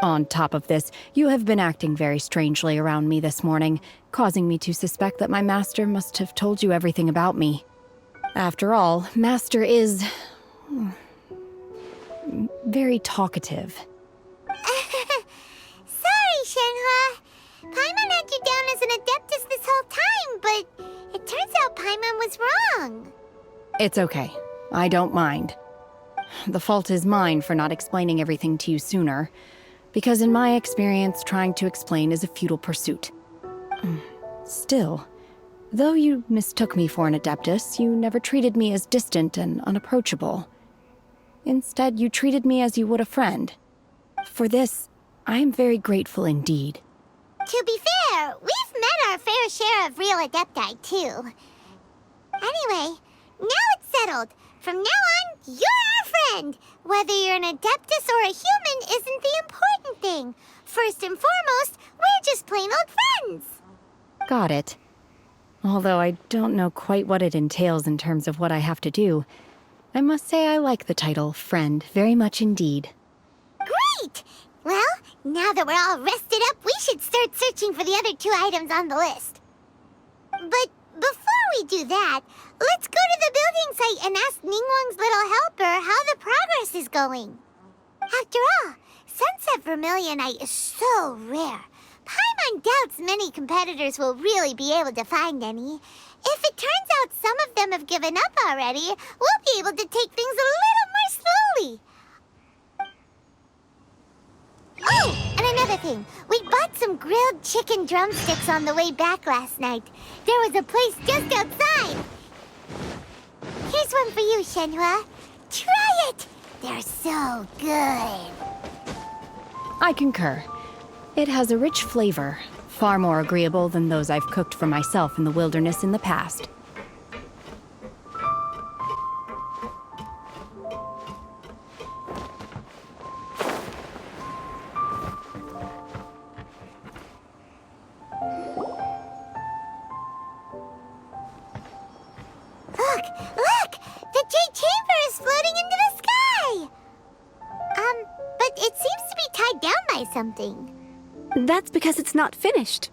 On top of this, you have been acting very strangely around me this morning, causing me to suspect that my master must have told you everything about me. After all, Master is... very talkative. Sorry, Shenhe. Paimon had you down as an adeptus this whole time, but it turns out Paimon was wrong. It's okay. I don't mind. The fault is mine for not explaining everything to you sooner, because in my experience, trying to explain is a futile pursuit. Still, though you mistook me for an adeptus, you never treated me as distant and unapproachable. Instead, you treated me as you would a friend. For this, I am very grateful indeed. To be fair, we've met our fair share of real adepti, too. Anyway, now it's settled. From now on, you're our friend. Whether you're an adeptus or a human isn't the important thing. First and foremost, we're just plain old friends. Got it. Although I don't know quite what it entails in terms of what I have to do, I must say I like the title friend very much indeed. Great! Well, now that we're all rested up, we should start searching for the other 2 items on the list. But before we do that, let's go to the building site and ask Ningguang's little helper how the progress is going. After all, Sunset Vermilionite is so rare. Paimon doubts many competitors will really be able to find any. If it turns out some of them have given up already, we'll be able to take things a little more slowly. Oh, and another thing. We bought some grilled chicken drumsticks on the way back last night. There was a place just outside. Here's one for you, Shenhe. Try it. They're so good. I concur. It has a rich flavor, far more agreeable than those I've cooked for myself in the wilderness in the past. Look! The Jade Chamber is floating into the sky! But it seems to be tied down by something. That's because it's not finished.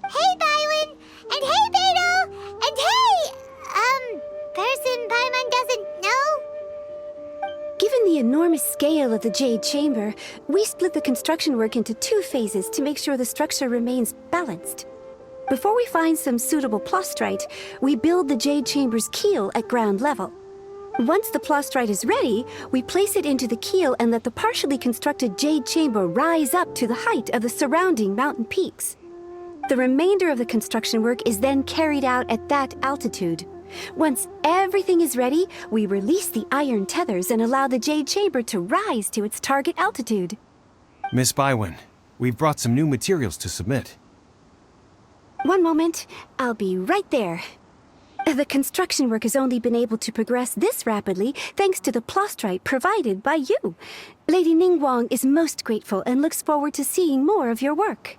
Hey, Byron! And hey, Beto! And hey, person Paimon doesn't know? Given the enormous scale of the Jade Chamber, we split the construction work into 2 phases to make sure the structure remains balanced. Before we find some suitable plastrite, we build the Jade Chamber's keel at ground level. Once the plastrite is ready, we place it into the keel and let the partially constructed Jade Chamber rise up to the height of the surrounding mountain peaks. The remainder of the construction work is then carried out at that altitude. Once everything is ready, we release the iron tethers and allow the Jade Chamber to rise to its target altitude. Miss Bygones, we've brought some new materials to submit. One moment, I'll be right there. The construction work has only been able to progress this rapidly thanks to the plastrite provided by you. Lady Ningguang is most grateful and looks forward to seeing more of your work.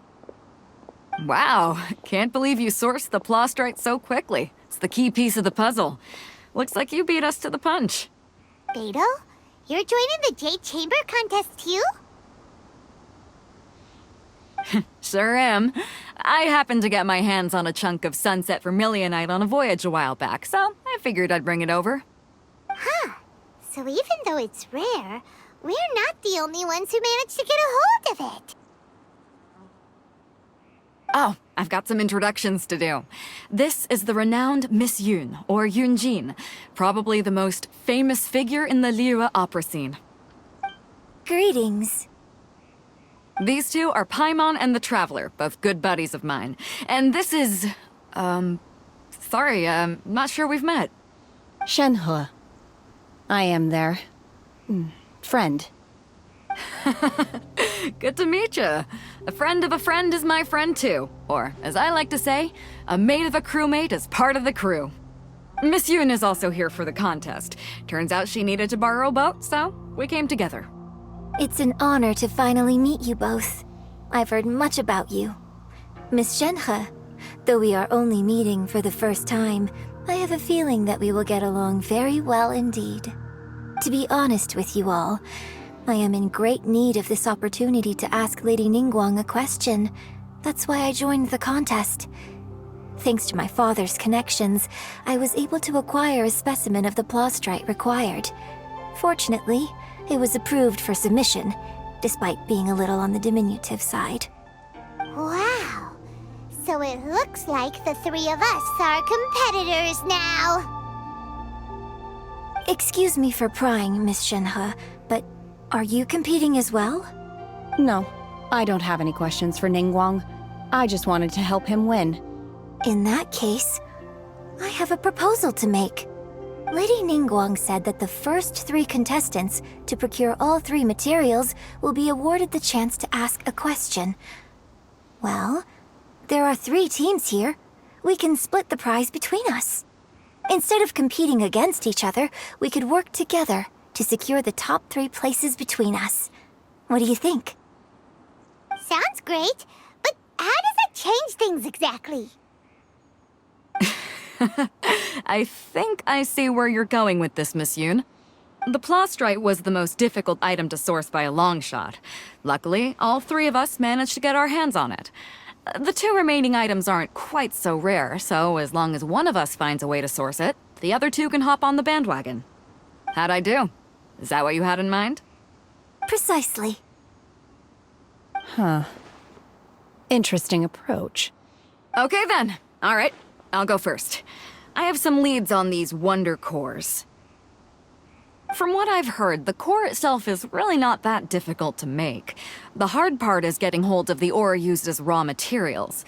Wow, can't believe you sourced the plastrite so quickly. It's the key piece of the puzzle. Looks like you beat us to the punch. Beto, you're joining the Jade Chamber contest too? Sure am. I happened to get my hands on a chunk of Sunset Vermilionite on a voyage a while back, so I figured I'd bring it over. Huh. So even though it's rare, we're not the only ones who managed to get a hold of it. Oh, I've got some introductions to do. This is the renowned Miss Yun, or Yunjin, probably the most famous figure in the Liyue opera scene. Greetings. These two are Paimon and the Traveler, both good buddies of mine. And this is... sorry, not sure we've met. Shenhe. I am their... friend. Good to meet you. A friend of a friend is my friend too. Or, as I like to say, a mate of a crewmate is part of the crew. Miss Yun is also here for the contest. Turns out she needed to borrow a boat, so we came together. It's an honor to finally meet you both. I've heard much about you. Miss Shenhe, though we are only meeting for the first time, I have a feeling that we will get along very well indeed. To be honest with you all, I am in great need of this opportunity to ask Lady Ningguang a question. That's why I joined the contest. Thanks to my father's connections, I was able to acquire a specimen of the plastrite required. Fortunately, it was approved for submission, despite being a little on the diminutive side. Wow. So it looks like the three of us are competitors now. Excuse me for prying, Miss Shenhe, but are you competing as well? No, I don't have any questions for Ningguang. I just wanted to help him win. In that case, I have a proposal to make. Lady Ningguang said that the first 3 contestants to procure all 3 materials will be awarded the chance to ask a question. Well, there are 3 teams here. We can split the prize between us. Instead of competing against each other, we could work together to secure the top 3 places between us. What do you think? Sounds great, but how does it change things exactly? I think I see where you're going with this, Miss Yun. The plastrite was the most difficult item to source by a long shot. Luckily, all 3 of us managed to get our hands on it. The 2 remaining items aren't quite so rare, so as long as one of us finds a way to source it, the other 2 can hop on the bandwagon. How'd I do? Is that what you had in mind? Precisely. Huh. Interesting approach. Okay then. All right, I'll go first. I have some leads on these wonder cores. From what I've heard, the core itself is really not that difficult to make. The hard part is getting hold of the ore used as raw materials.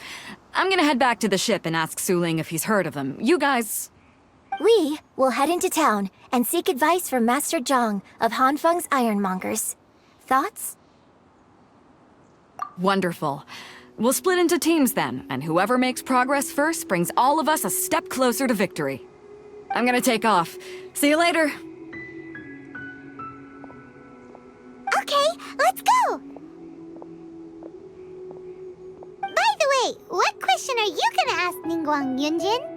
I'm gonna head back to the ship and ask Suling if he's heard of them. You guys... We will head into town and seek advice from Master Zhang of Hanfeng's Ironmongers. Thoughts? Wonderful. We'll split into teams then, and whoever makes progress first brings all of us a step closer to victory. I'm gonna take off. See you later. Okay, let's go! By the way, what question are you gonna ask Ningguang, Yunjin?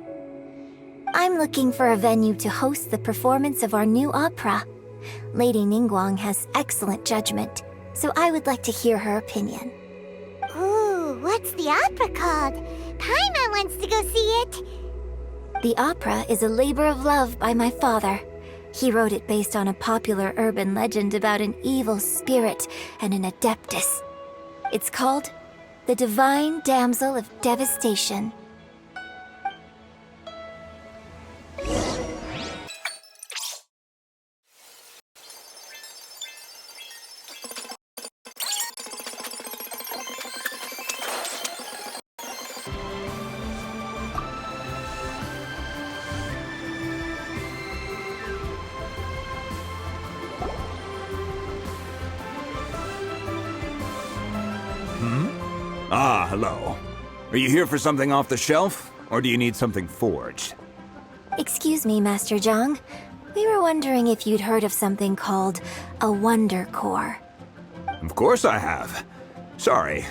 I'm looking for a venue to host the performance of our new opera. Lady Ningguang has excellent judgment, so I would like to hear her opinion. Ooh, what's the opera called? Paimon wants to go see it. The opera is a labor of love by my father. He wrote it based on a popular urban legend about an evil spirit and an adeptus. It's called The Divine Damsel of Devastation. Ah, hello. Are you here for something off the shelf, or do you need something forged? Excuse me, Master Zhang. We were wondering if you'd heard of something called a Wonder Core. Of course I have. Sorry,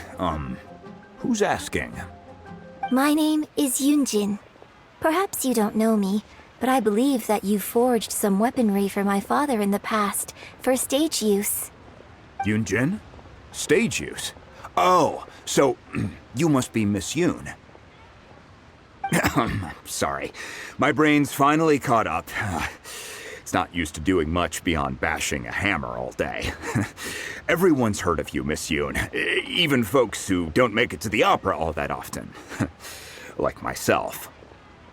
who's asking? My name is Yunjin. Perhaps you don't know me, but I believe that you forged some weaponry for my father in the past, for stage use. Yunjin? Stage use? Oh, so you must be Miss Yun. Sorry, my brain's finally caught up. It's not used to doing much beyond bashing a hammer all day. Everyone's heard of you, Miss Yoon. Even folks who don't make it to the opera all that often. Like myself.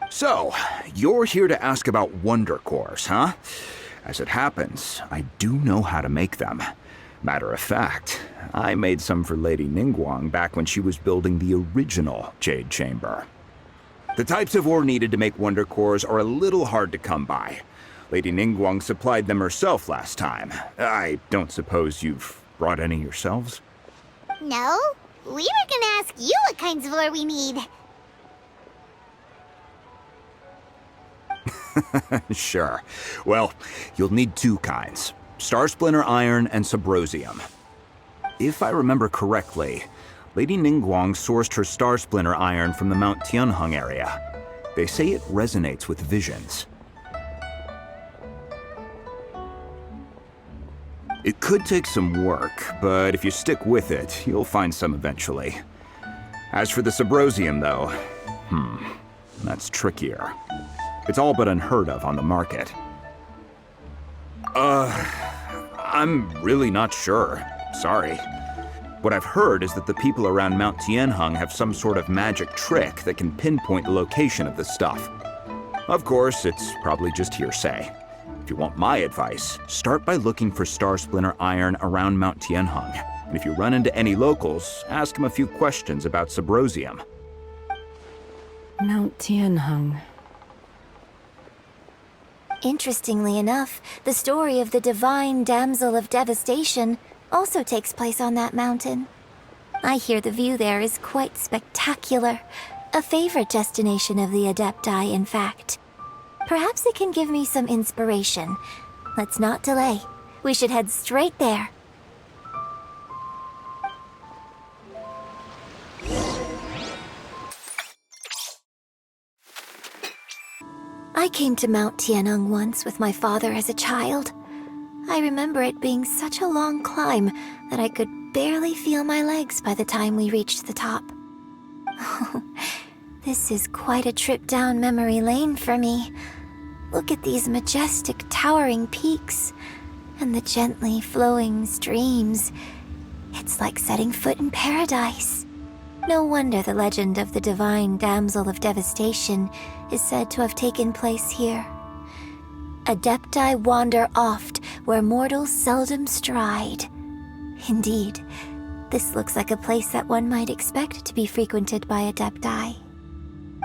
So, you're here to ask about Wonder Cores, huh? As it happens, I do know how to make them. Matter of fact, I made some for Lady Ningguang back when she was building the original Jade Chamber. The types of ore needed to make Wonder Cores are a little hard to come by. Lady Ningguang supplied them herself last time. I don't suppose you've brought any yourselves? No, we were gonna ask you what kinds of ore we need. Sure. Well, you'll need two kinds. Star Splinter Iron and Subrosium. If I remember correctly, Lady Ningguang sourced her Star Splinter Iron from the Mount Tianheng area. They say it resonates with visions. It could take some work, but if you stick with it, you'll find some eventually. As for the Subrosium, though, that's trickier. It's all but unheard of on the market. I'm really not sure. Sorry. What I've heard is that the people around Mount Tianheng have some sort of magic trick that can pinpoint the location of the stuff. Of course, it's probably just hearsay. If you want my advice, start by looking for Star Splinter Iron around Mount Tianheng. And if you run into any locals, ask them a few questions about Subrosium. Mount Tianheng. Interestingly enough, the story of the divine damsel of devastation also takes place on that mountain. I hear the view there is quite spectacular. A favorite destination of the Adepti, in fact. Perhaps it can give me some inspiration. Let's not delay. We should head straight there. I came to Mount Tianheng once with my father as a child. I remember it being such a long climb that I could barely feel my legs by the time we reached the top. This is quite a trip down memory lane for me. Look at these majestic, towering peaks and the gently flowing streams. It's like setting foot in paradise. No wonder the legend of the divine damsel of devastation is said to have taken place here. Adepti wander oft where mortals seldom stride. Indeed, this looks like a place that one might expect to be frequented by Adepti.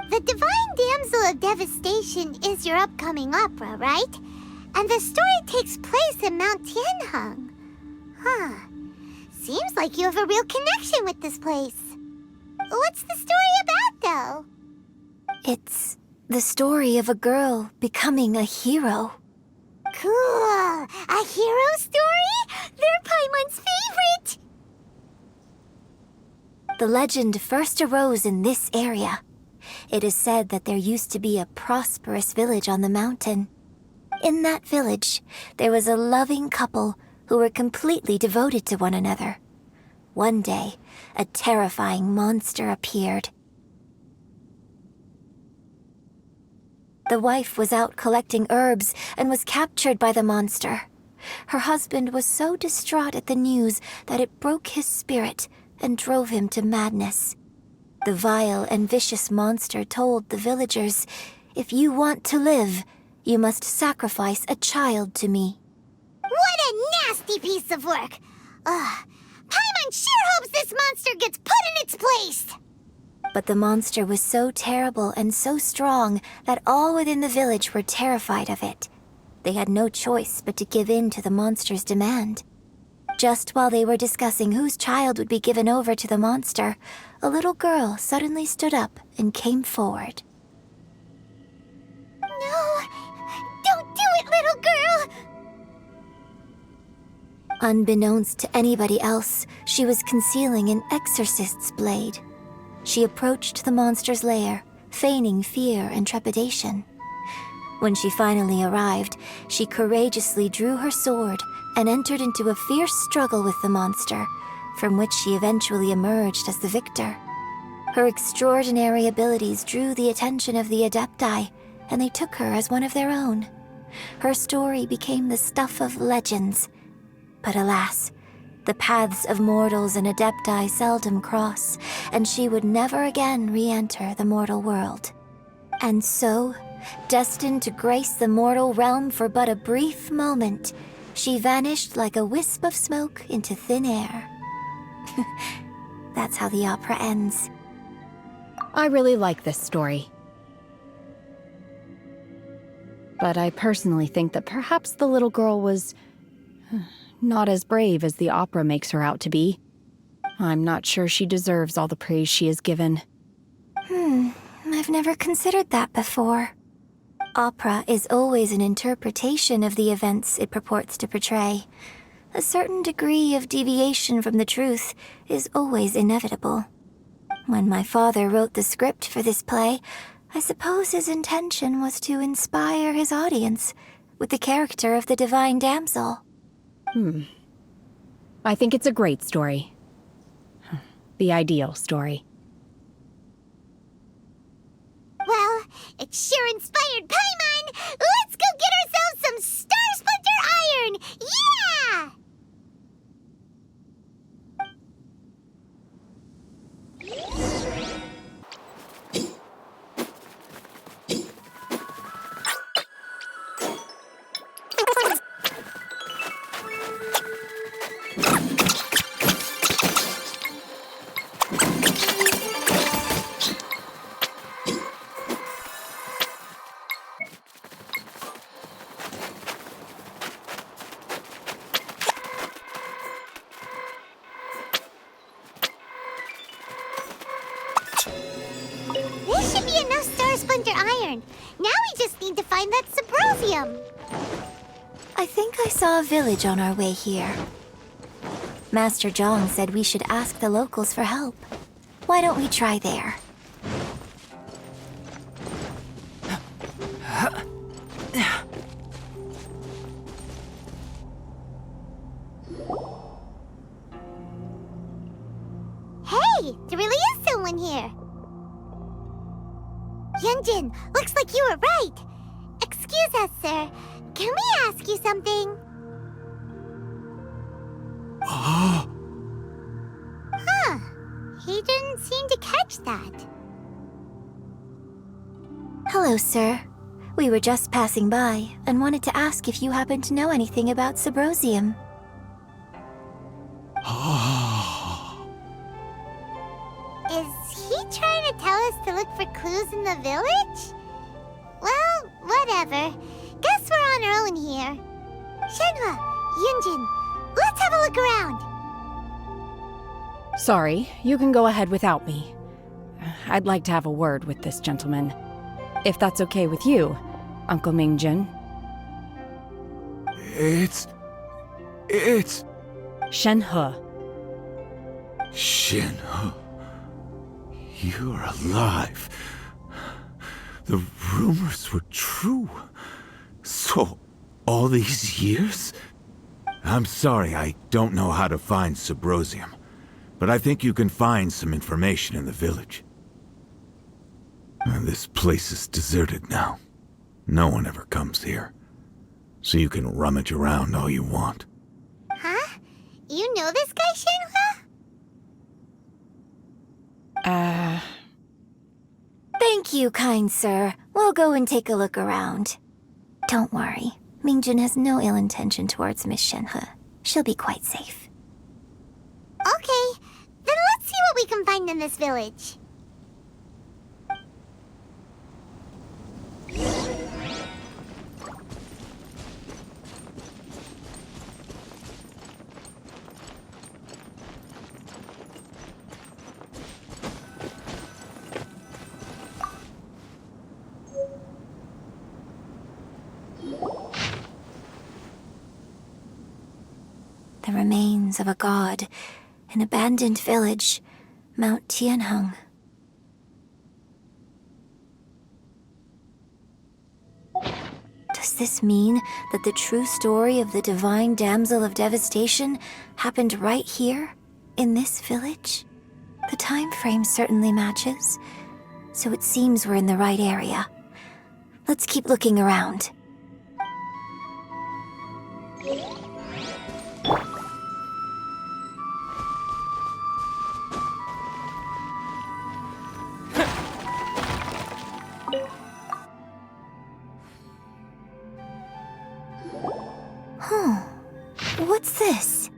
The Divine Damsel of Devastation is your upcoming opera, right? And the story takes place in Mount Tianheng. Huh. Seems like you have a real connection with this place. What's the story about, though? It's the story of a girl becoming a hero. Cool! A hero story? They're Paimon's favorite! The legend first arose in this area. It is said that there used to be a prosperous village on the mountain. In that village, there was a loving couple who were completely devoted to one another. One day, a terrifying monster appeared. The wife was out collecting herbs and was captured by the monster. Her husband was so distraught at the news that it broke his spirit and drove him to madness. The vile and vicious monster told the villagers, "If you want to live, you must sacrifice a child to me." What a nasty piece of work! Paimon sure hopes this monster gets put in its place! But the monster was so terrible and so strong that all within the village were terrified of it. They had no choice but to give in to the monster's demand. Just while they were discussing whose child would be given over to the monster, a little girl suddenly stood up and came forward. No! Don't do it, little girl! Unbeknownst to anybody else, she was concealing an exorcist's blade. She approached the monster's lair, feigning fear and trepidation. When she finally arrived, she courageously drew her sword and entered into a fierce struggle with the monster, from which she eventually emerged as the victor. Her extraordinary abilities drew the attention of the Adepti, and they took her as one of their own. Her story became the stuff of legends. But alas, the paths of mortals and adepti seldom cross, and she would never again re-enter the mortal world. And so, destined to grace the mortal realm for but a brief moment, she vanished like a wisp of smoke into thin air. That's how the opera ends. I really like this story. But I personally think that perhaps the little girl was not as brave as the opera makes her out to be. I'm not sure she deserves all the praise she is given. I've never considered that before. Opera is always an interpretation of the events it purports to portray. A certain degree of deviation from the truth is always inevitable. When my father wrote the script for this play, I suppose his intention was to inspire his audience with the character of the divine damsel. I think it's a great story. The ideal story. Well, it sure inspired Paimon! Let's go get ourselves some Star Splinter Iron! Yeah! This should be enough Star Splinter Iron. Now we just need to find that Subrosium. I think I saw a village on our way here. Master Zhang said we should ask the locals for help. Why don't we try there? Hey, there really is someone here. Yunjin, looks like you were right. Excuse us, sir. Can we ask you something? Huh. He didn't seem to catch that. Hello, sir. We were just passing by and wanted to ask if you happen to know anything about Subrosium. Is he trying to tell us to look for clues in the village? Well, whatever. Guess we're on our own here. Shenhe, Yunjin, let's have a look around. Sorry, you can go ahead without me. I'd like to have a word with this gentleman. If that's okay with you, Uncle Mingjin. It's... Shenhe. Shenhe. You're alive. The rumors were true. So, all these years? I'm sorry, I don't know how to find Subrosium, but I think you can find some information in the village. And this place is deserted now. No one ever comes here. So you can rummage around all you want. Huh? You know this guy, Shenhe? Thank you, kind sir. We'll go and take a look around. Don't worry. Mingjin has no ill intention towards Miss Shenhe. She'll be quite safe. Okay, then let's see what we can find in this village. The remains of a god, an abandoned village, Mount Tianheng. Does this mean that the true story of the divine damsel of devastation happened right here, in this village? The time frame certainly matches, so it seems we're in the right area. Let's keep looking around. Huh. What's this?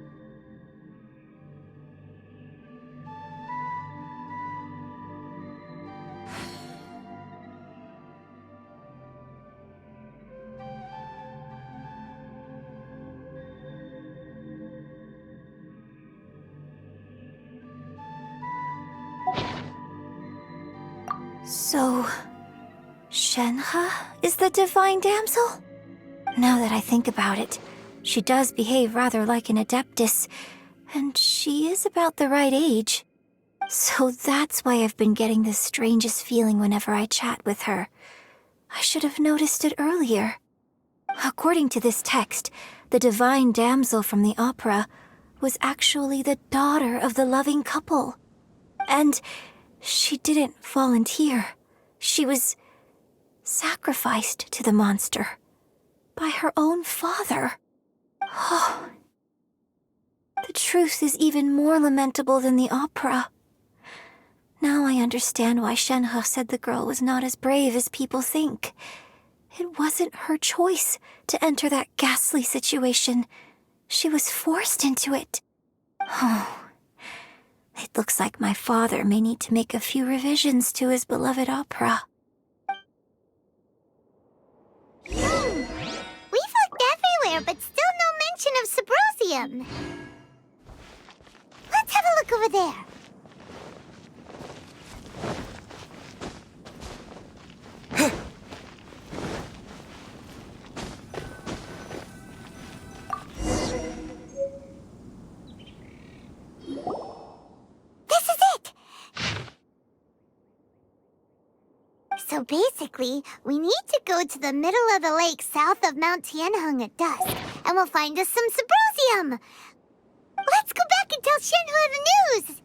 So, Shenhe is the divine damsel? Now that I think about it, she does behave rather like an Adeptus, and she is about the right age. So that's why I've been getting the strangest feeling whenever I chat with her. I should have noticed it earlier. According to this text, the divine damsel from the opera was actually the daughter of the loving couple. And she didn't volunteer. She was sacrificed to the monster by her own father. Oh, the truth is even more lamentable than the opera. Now I understand why Shenhe said the girl was not as brave as people think. It wasn't her choice to enter that ghastly situation. She was forced into it. Oh, it looks like my father may need to make a few revisions to his beloved opera. We've looked everywhere, but still no mention of Sybrosium. Let's have a look over there. This is it! So basically, we need to go to the middle of the lake south of Mount Tianheng at dusk, and we'll find us some Sybrosium! Let's go back and tell Shenhe the news!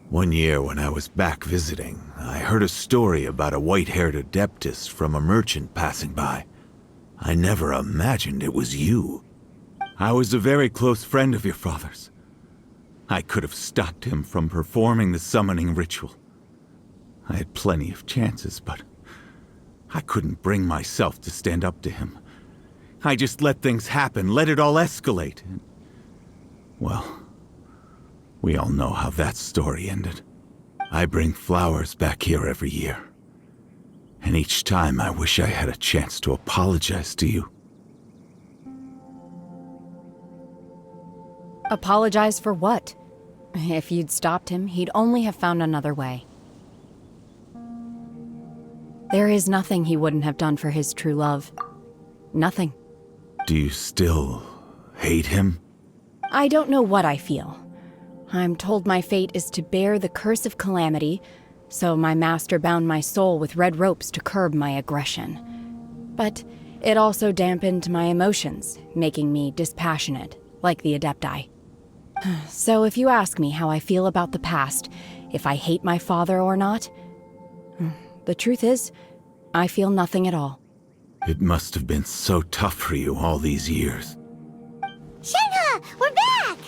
One year when I was back visiting, I heard a story about a white-haired Adeptus from a merchant passing by. I never imagined it was you. I was a very close friend of your father's. I could have stopped him from performing the summoning ritual. I had plenty of chances, but I couldn't bring myself to stand up to him. I just let things happen, let it all escalate. And, well, we all know how that story ended. I bring flowers back here every year. And each time I wish I had a chance to apologize to you. Apologize for what? If you'd stopped him, he'd only have found another way. There is nothing he wouldn't have done for his true love. Nothing. Do you still hate him? I don't know what I feel. I'm told my fate is to bear the curse of calamity, so my master bound my soul with red ropes to curb my aggression. But it also dampened my emotions, making me dispassionate, like the Adepti. So if you ask me how I feel about the past, if I hate my father or not, the truth is, I feel nothing at all. It must have been so tough for you all these years. Shenhe, we're back!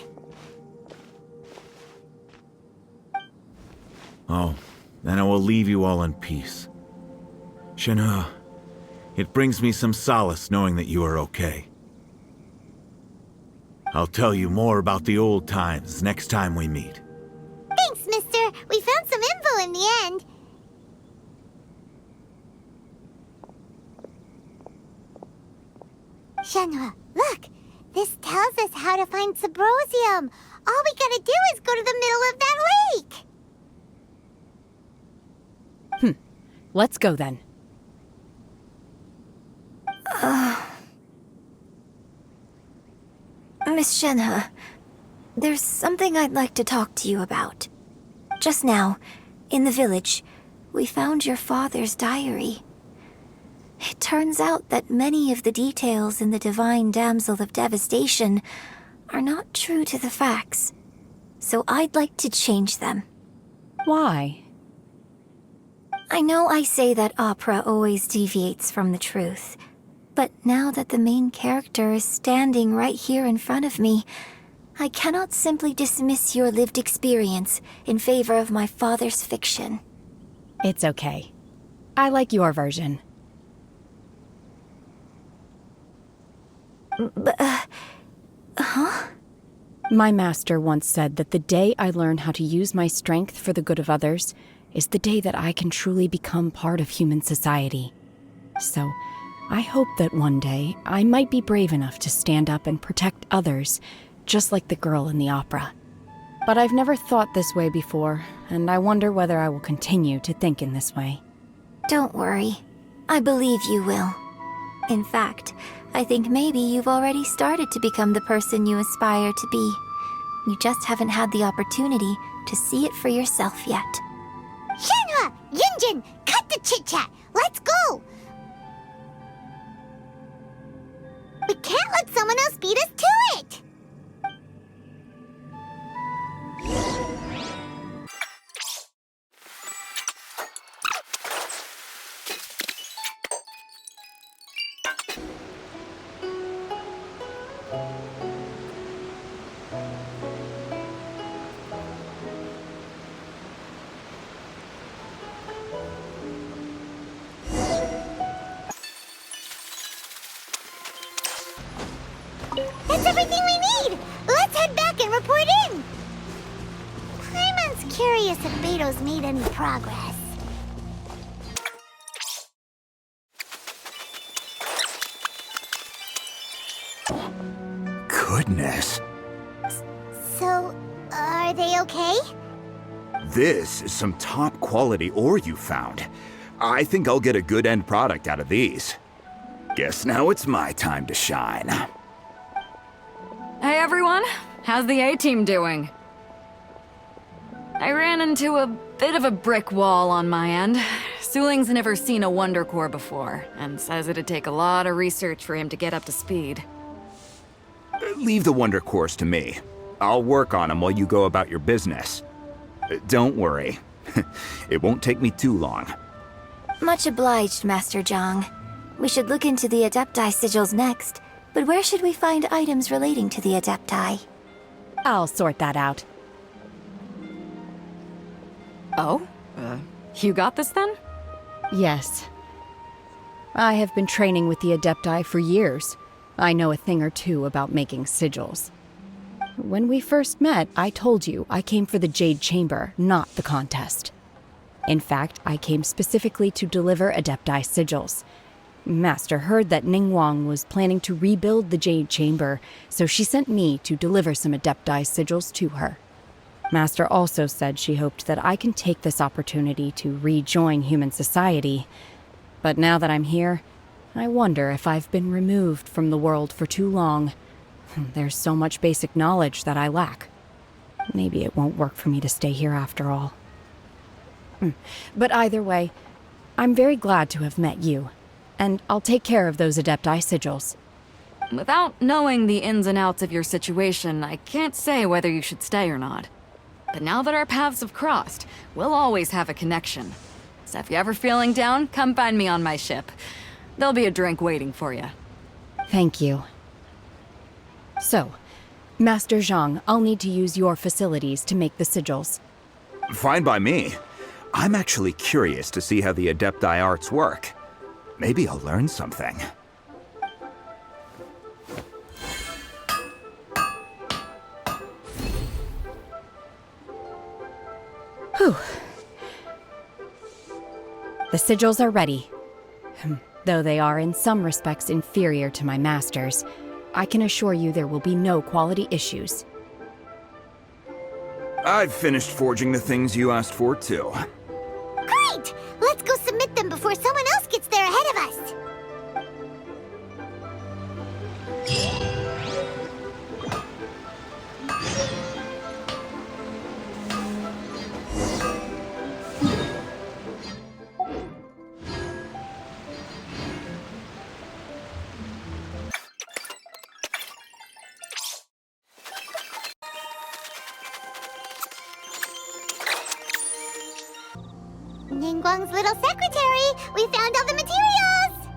Oh, then I will leave you all in peace. Shenhe, it brings me some solace knowing that you are okay. I'll tell you more about the old times next time we meet. Thanks, mister. We found some info in the end. Shenhe, look! This tells us how to find Sybrosium. All we gotta do is go to the middle of that lake. Let's go then. Miss Shenhe, there's something I'd like to talk to you about. Just now, in the village, we found your father's diary. It turns out that many of the details in the Divine Damsel of Devastation are not true to the facts. So I'd like to change them. Why? I know I say that opera always deviates from the truth, but now that the main character is standing right here in front of me, I cannot simply dismiss your lived experience in favor of my father's fiction. It's okay. I like your version. Huh? My master once said that the day I learn how to use my strength for the good of others is the day that I can truly become part of human society. So, I hope that one day I might be brave enough to stand up and protect others, just like the girl in the opera. But I've never thought this way before, and I wonder whether I will continue to think in this way. Don't worry. I believe you will. In fact, I think maybe you've already started to become the person you aspire to be. You just haven't had the opportunity to see it for yourself yet. Shenhe! Yunjin! Cut the chit-chat! Let's go! We can't let someone else beat us to it! That's everything we need! Let's head back and report in! Paimon's curious if Beto's made any progress. Goodness. So, are they okay? This is some top quality ore you found. I think I'll get a good end product out of these. Guess now it's my time to shine. Hey everyone, how's the A-team doing? I ran into a bit of a brick wall on my end. Suling's never seen a Wonder Core before, and says it'd take a lot of research for him to get up to speed. Leave the Wonder Cores to me. I'll work on them while you go about your business. Don't worry. It won't take me too long. Much obliged, Master Zhang. We should look into the Adepti sigils next, but where should we find items relating to the Adepti? I'll sort that out. Oh? You got this then? Yes. I have been training with the Adepti for years. I know a thing or two about making sigils. When we first met, I told you I came for the Jade Chamber, not the contest. In fact, I came specifically to deliver Adepti sigils. Master heard that Ningguang was planning to rebuild the Jade Chamber, so she sent me to deliver some Adepti sigils to her. Master also said she hoped that I can take this opportunity to rejoin human society. But now that I'm here, I wonder if I've been removed from the world for too long. There's so much basic knowledge that I lack. Maybe it won't work for me to stay here after all. But either way, I'm very glad to have met you. And I'll take care of those Adepti sigils. Without knowing the ins and outs of your situation, I can't say whether you should stay or not. But now that our paths have crossed, we'll always have a connection. So if you're ever feeling down, come find me on my ship. There'll be a drink waiting for you. Thank you. So, Master Zhang, I'll need to use your facilities to make the sigils. Fine by me. I'm actually curious to see how the Adepti arts work. Maybe I'll learn something. Whew. The sigils are ready. Though they are in some respects inferior to my master's, I can assure you there will be no quality issues. I've finished forging the things you asked for, too. Great! Let's go submit them before someone else gets there ahead of us! Ningguang's little secretary. We found all the materials!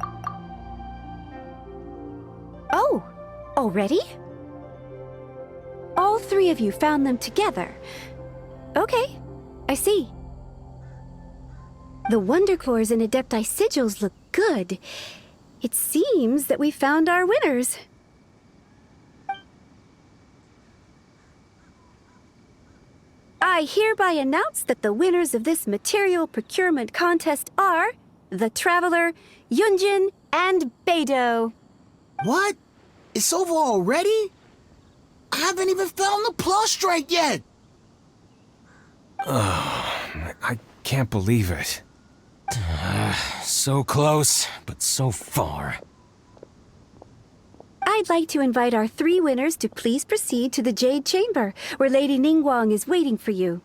Oh, already? All three of you found them together. Okay, I see. The Wonder Cores and Adepti sigils look good. It seems that we found our winners. I hereby announce that the winners of this material procurement contest are the Traveler, Yunjin, and Beidou. What? It's over already? I haven't even found the Plustrate yet! I can't believe it. So close, but so far. I'd like to invite our three winners to please proceed to the Jade Chamber, where Lady Ningguang is waiting for you.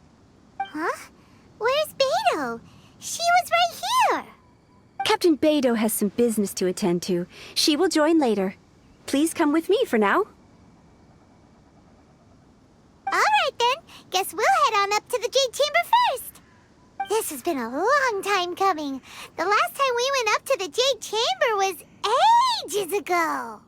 Huh? Where's Beidou? She was right here! Captain Beidou has some business to attend to. She will join later. Please come with me for now. Alright then, guess we'll head on up to the Jade Chamber first. This has been a long time coming. The last time we went up to the Jade Chamber was ages ago.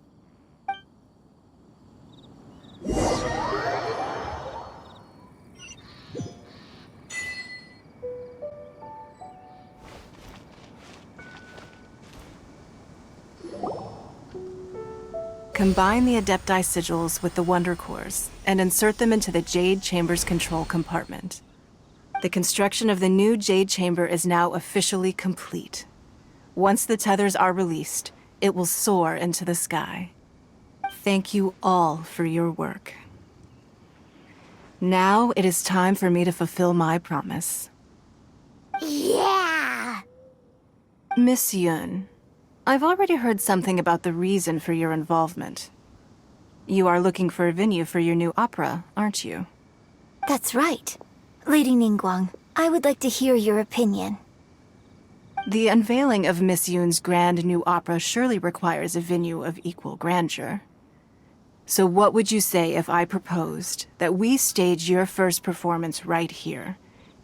Combine the Adepti sigils with the Wonder Cores and insert them into the Jade Chamber's control compartment. The construction of the new Jade Chamber is now officially complete. Once the tethers are released, it will soar into the sky. Thank you all for your work. Now it is time for me to fulfill my promise. Yeah! Miss Yun, I've already heard something about the reason for your involvement. You are looking for a venue for your new opera, aren't you? That's right. Lady Ningguang, I would like to hear your opinion. The unveiling of Miss Yun's grand new opera surely requires a venue of equal grandeur. So what would you say if I proposed that we stage your first performance right here,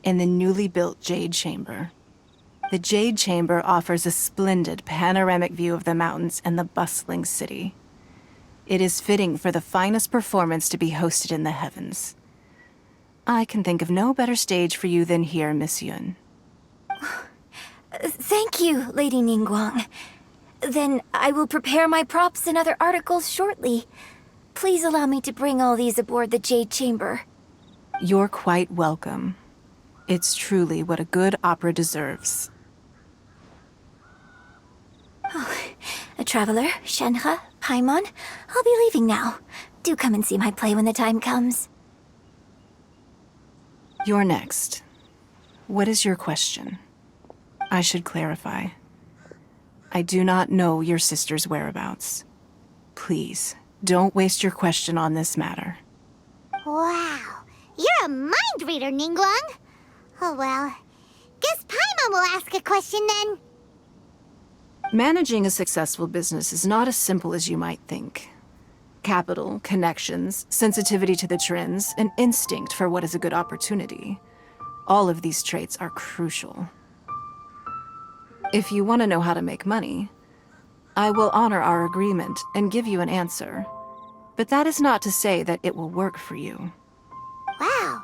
in the newly built Jade Chamber? The Jade Chamber offers a splendid panoramic view of the mountains and the bustling city. It is fitting for the finest performance to be hosted in the heavens. I can think of no better stage for you than here, Miss Yun. Thank you, Lady Ningguang. Then I will prepare my props and other articles shortly. Please allow me to bring all these aboard the Jade Chamber. You're quite welcome. It's truly what a good opera deserves. A traveler, Shenhe, Paimon, I'll be leaving now. Do come and see my play when the time comes. You're next. What is your question? I should clarify. I do not know your sister's whereabouts. Please, don't waste your question on this matter. Wow, you're a mind reader, Ningguang. Oh well, guess Paimon will ask a question then. Managing a successful business is not as simple as you might think. Capital, connections, sensitivity to the trends, and instinct for what is a good opportunity. All of these traits are crucial. If you want to know how to make money, I will honor our agreement and give you an answer. But that is not to say that it will work for you. Wow,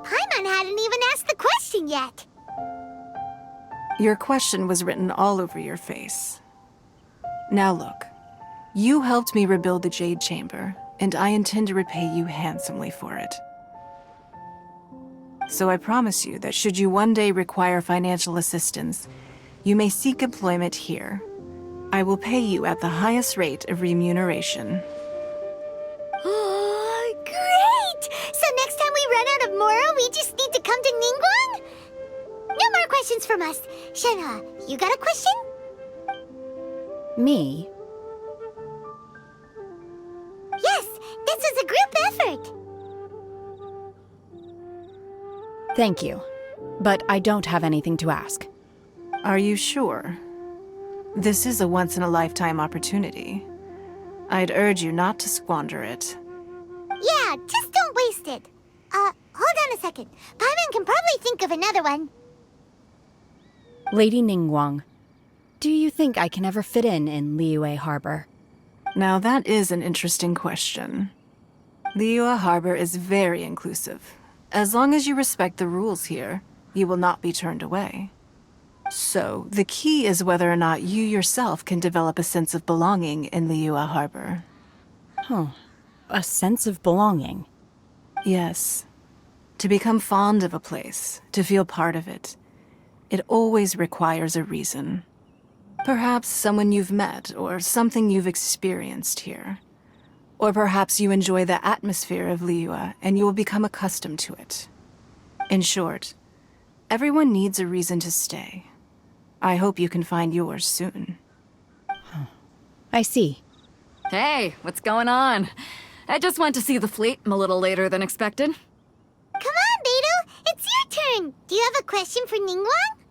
Paimon hadn't even asked the question yet. Your question was written all over your face. Now look, you helped me rebuild the Jade Chamber, and I intend to repay you handsomely for it. So I promise you that should you one day require financial assistance, you may seek employment here. I will pay you at the highest rate of remuneration. Oh, great! So next time we run out of Mora, we just need to come to Ningguang? No more questions from us. Shenhe, you got a question? Me? Yes, this is a group effort. Thank you. But I don't have anything to ask. Are you sure? This is a once-in-a-lifetime opportunity. I'd urge you not to squander it. Yeah, just don't waste it. Hold on a second. Paimon can probably think of another one. Lady Ningguang, do you think I can ever fit in Liyue Harbor? Now that is an interesting question. Liyue Harbor is very inclusive. As long as you respect the rules here, you will not be turned away. So, the key is whether or not you yourself can develop a sense of belonging in Liyue Harbor. Huh. A sense of belonging? Yes. To become fond of a place, to feel part of it, it always requires a reason. Perhaps someone you've met, or something you've experienced here. Or perhaps you enjoy the atmosphere of Liyue, and you will become accustomed to it. In short, everyone needs a reason to stay. I hope you can find yours soon. I see. Hey, what's going on? I just went to see the fleet a little later than expected. Come on, Beidou! It's your turn! Do you have a question for Ningguang?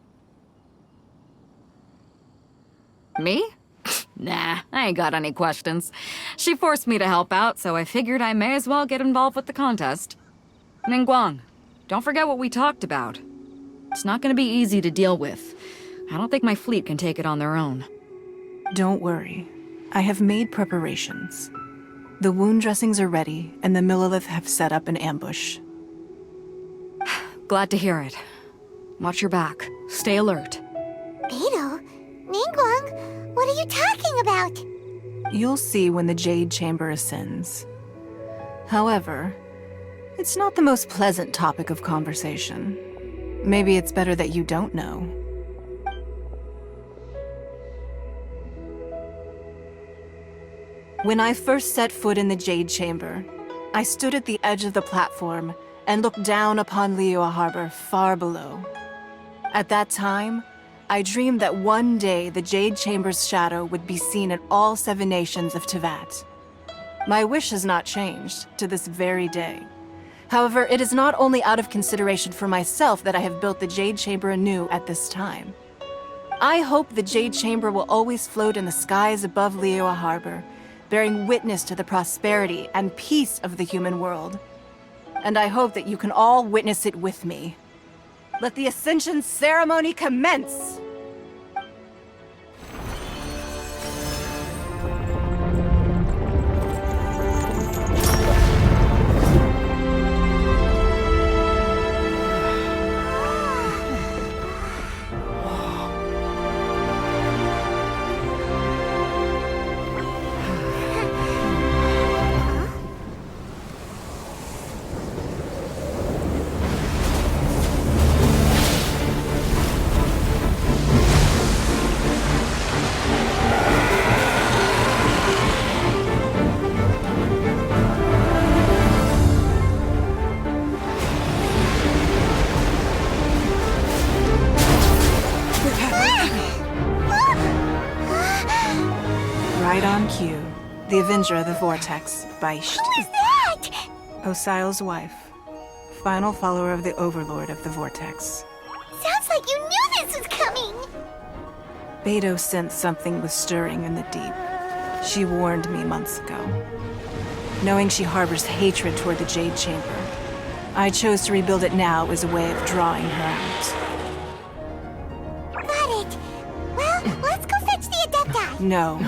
Me? Nah, I ain't got any questions. She forced me to help out, so I figured I may as well get involved with the contest. Ningguang, don't forget what we talked about. It's not gonna be easy to deal with. I don't think my fleet can take it on their own. Don't worry. I have made preparations. The wound dressings are ready, and the Millelith have set up an ambush. Glad to hear it. Watch your back. Stay alert. Beidou? Ningguang? What are you talking about? You'll see when the Jade Chamber ascends. However, it's not the most pleasant topic of conversation. Maybe it's better that you don't know. When I first set foot in the Jade Chamber, I stood at the edge of the platform and looked down upon Liyue Harbor far below. At that time, I dreamed that one day the Jade Chamber's shadow would be seen in all 7 nations of Teyvat. My wish has not changed to this very day. However, it is not only out of consideration for myself that I have built the Jade Chamber anew at this time. I hope the Jade Chamber will always float in the skies above Liyue Harbor, bearing witness to the prosperity and peace of the human world. And I hope that you can all witness it with me. Let the Ascension ceremony commence! Right on cue. The Avenger of the Vortex, Baish. Who is that? Osial's wife. Final follower of the Overlord of the Vortex. Sounds like you knew this was coming! Beidou sensed something was stirring in the deep. She warned me months ago. Knowing she harbors hatred toward the Jade Chamber, I chose to rebuild it now as a way of drawing her out. Got it. Well, let's go fetch the Adepti. No.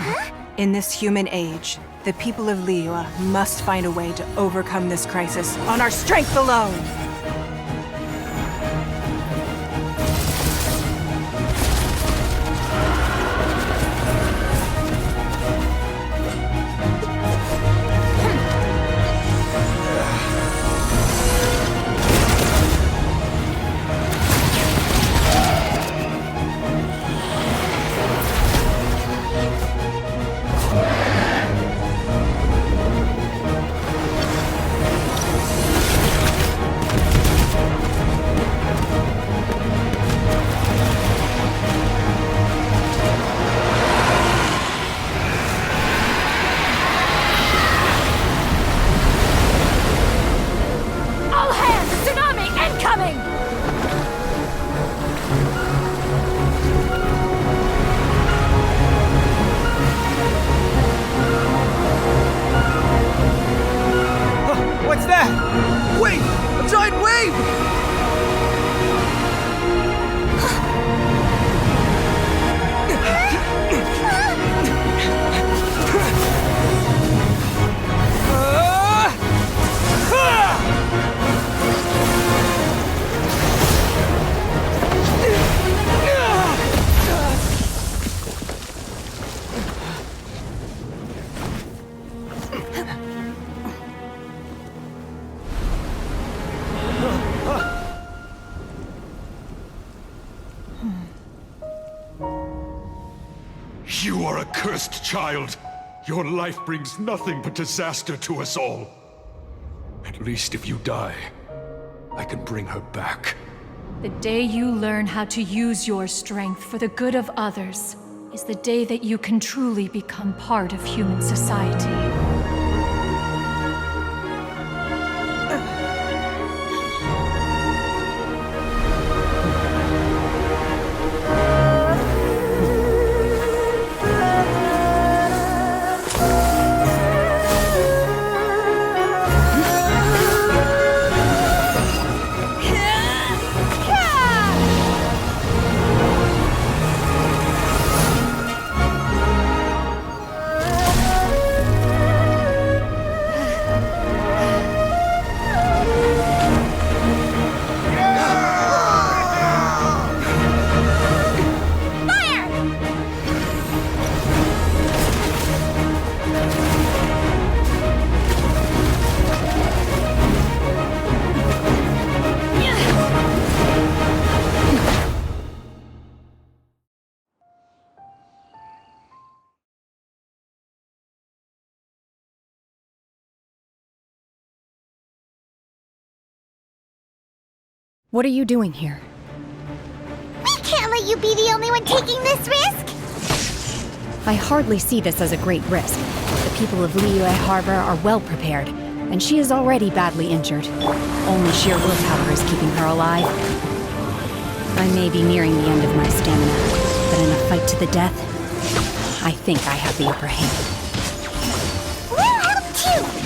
In this human age, the people of Liyue must find a way to overcome this crisis on our strength alone! accursed child! Your life brings nothing but disaster to us all. At least if you die, I can bring her back. The day you learn how to use your strength for the good of others is the day that you can truly become part of human society. What are you doing here? We can't let you be the only one taking this risk! I hardly see this as a great risk. The people of Liyue Harbor are well prepared, and she is already badly injured. Only sheer willpower is keeping her alive. I may be nearing the end of my stamina, but in a fight to the death, I think I have the upper hand. We'll help too!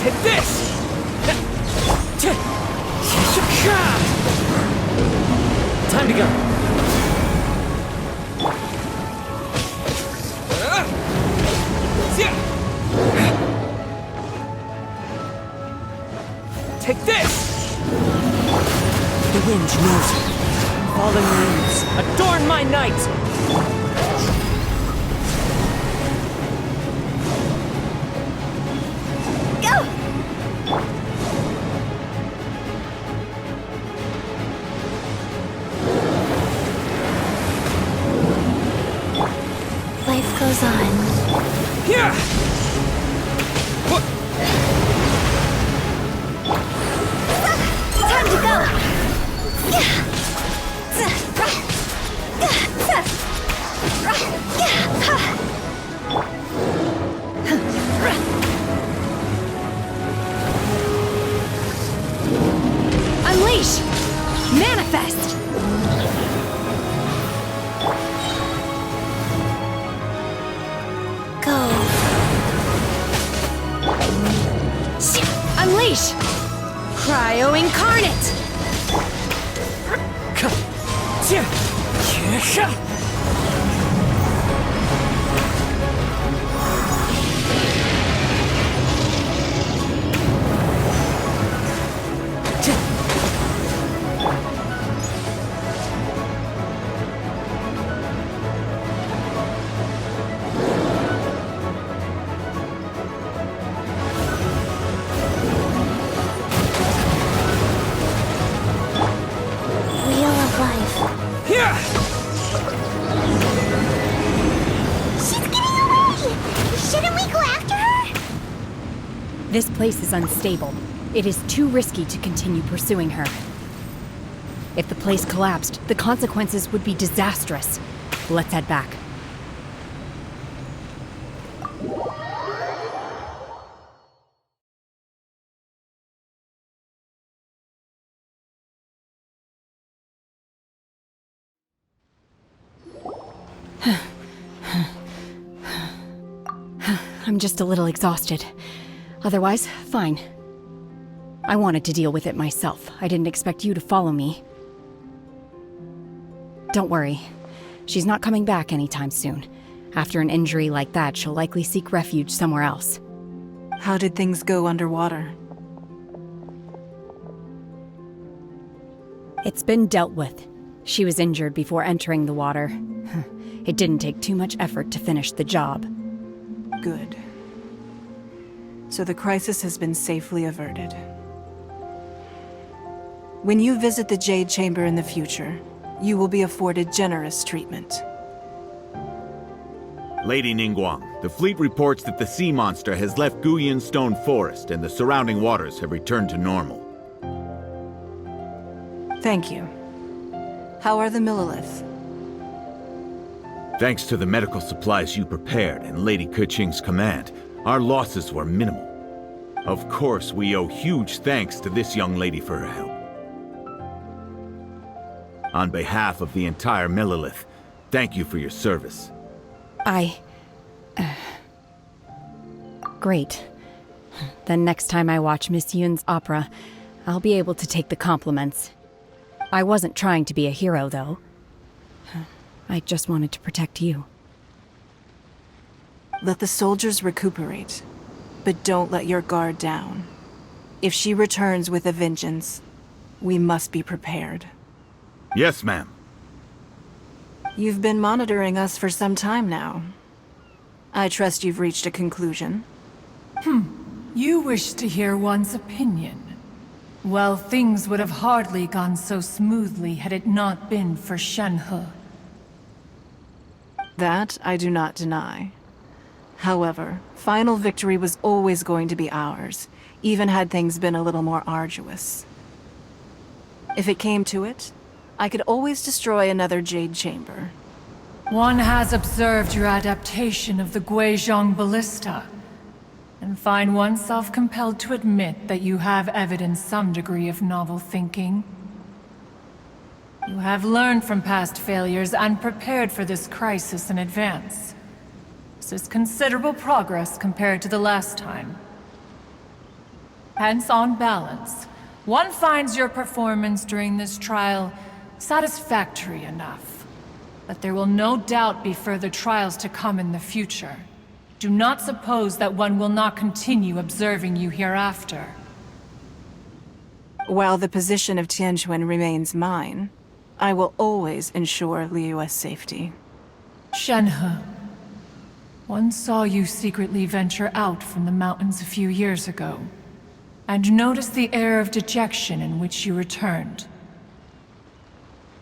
Take this! Time to go. Take this! The wind knows it. Fallen leaves, adorn my night! Life goes on. Here! Time to go! Unleash! Manifest! Go. Unleash! Cryo Incarnate! This place is unstable. It is too risky to continue pursuing her. If the place collapsed, the consequences would be disastrous. Let's head back. I'm just a little exhausted. Otherwise, fine. I wanted to deal with it myself. I didn't expect you to follow me. Don't worry. She's not coming back anytime soon. After an injury like that, she'll likely seek refuge somewhere else. How did things go underwater? It's been dealt with. She was injured before entering the water. It didn't take too much effort to finish the job. Good. So the crisis has been safely averted. When you visit the Jade Chamber in the future, you will be afforded generous treatment. Lady Ningguang, the fleet reports that the sea monster has left Guyan Stone Forest and the surrounding waters have returned to normal. Thank you. How are the Millilith? Thanks to the medical supplies you prepared and Lady Keqing's command, our losses were minimal. Of course, we owe huge thanks to this young lady for her help. On behalf of the entire Millilith, thank you for your service. Great. Then next time I watch Miss Yun's opera, I'll be able to take the compliments. I wasn't trying to be a hero, though. I just wanted to protect you. Let the soldiers recuperate, but don't let your guard down. If she returns with a vengeance, we must be prepared. Yes, ma'am. You've been monitoring us for some time now. I trust you've reached a conclusion. You wish to hear one's opinion. Well, things would have hardly gone so smoothly had it not been for Shenhe. That I do not deny. However, final victory was always going to be ours, even had things been a little more arduous. If it came to it, I could always destroy another Jade Chamber. One has observed your adaptation of the Guizhong Ballista, and find oneself compelled to admit that you have evidenced some degree of novel thinking. You have learned from past failures and prepared for this crisis in advance. This is considerable progress compared to the last time. Hence, on balance, one finds your performance during this trial satisfactory enough. But there will no doubt be further trials to come in the future. Do not suppose that one will not continue observing you hereafter. While the position of Tianquan remains mine, I will always ensure Liyue's safety. Shenhe, one saw you secretly venture out from the mountains a few years ago, and noticed the air of dejection in which you returned.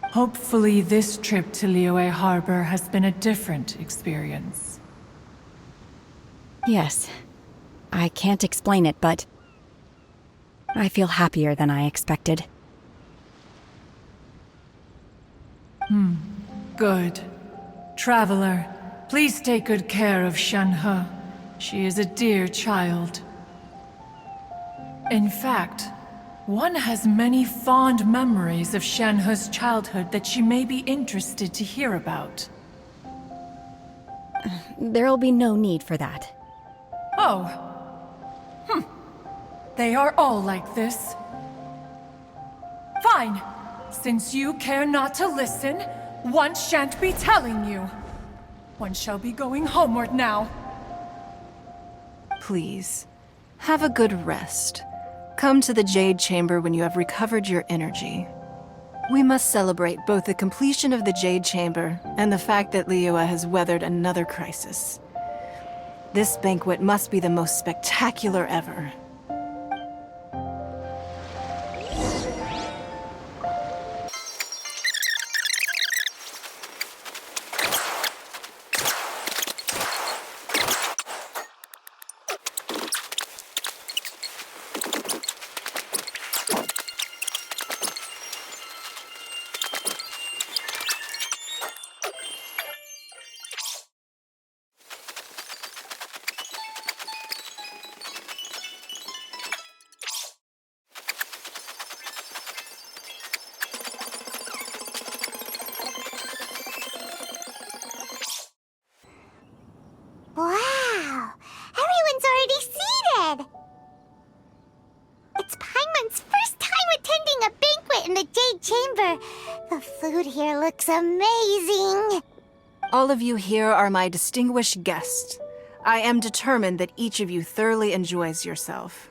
Hopefully this trip to Liyue Harbor has been a different experience. Yes. I can't explain it, but I feel happier than I expected. Good. Traveler, please take good care of Shenhe. She is a dear child. In fact, one has many fond memories of Shenhe's childhood that she may be interested to hear about. There'll be no need for that. Oh. They are all like this. Fine. Since you care not to listen, one shan't be telling you. One shall be going homeward now. Please, have a good rest. Come to the Jade Chamber when you have recovered your energy. We must celebrate both the completion of the Jade Chamber and the fact that Liyue has weathered another crisis. This banquet must be the most spectacular ever. Wow! Everyone's already seated! It's Paimon's first time attending a banquet in the Jade Chamber. The food here looks amazing. All of you here are my distinguished guests. I am determined that each of you thoroughly enjoys yourself.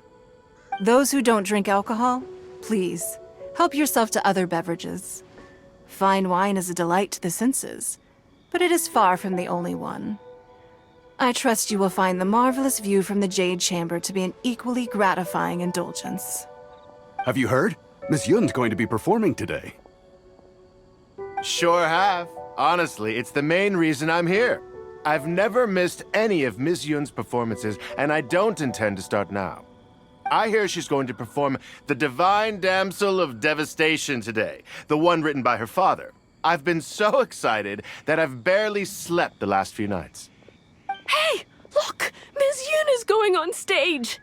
Those who don't drink alcohol, please, help yourself to other beverages. Fine wine is a delight to the senses, but it is far from the only one. I trust you will find the marvelous view from the Jade Chamber to be an equally gratifying indulgence. Have you heard? Miss Yun's going to be performing today. Sure have. Honestly, it's the main reason I'm here. I've never missed any of Miss Yun's performances, and I don't intend to start now. I hear she's going to perform The Divine Damsel of Devastation today, the one written by her father. I've been so excited that I've barely slept the last few nights. Hey, look! Miss Yun is going on stage!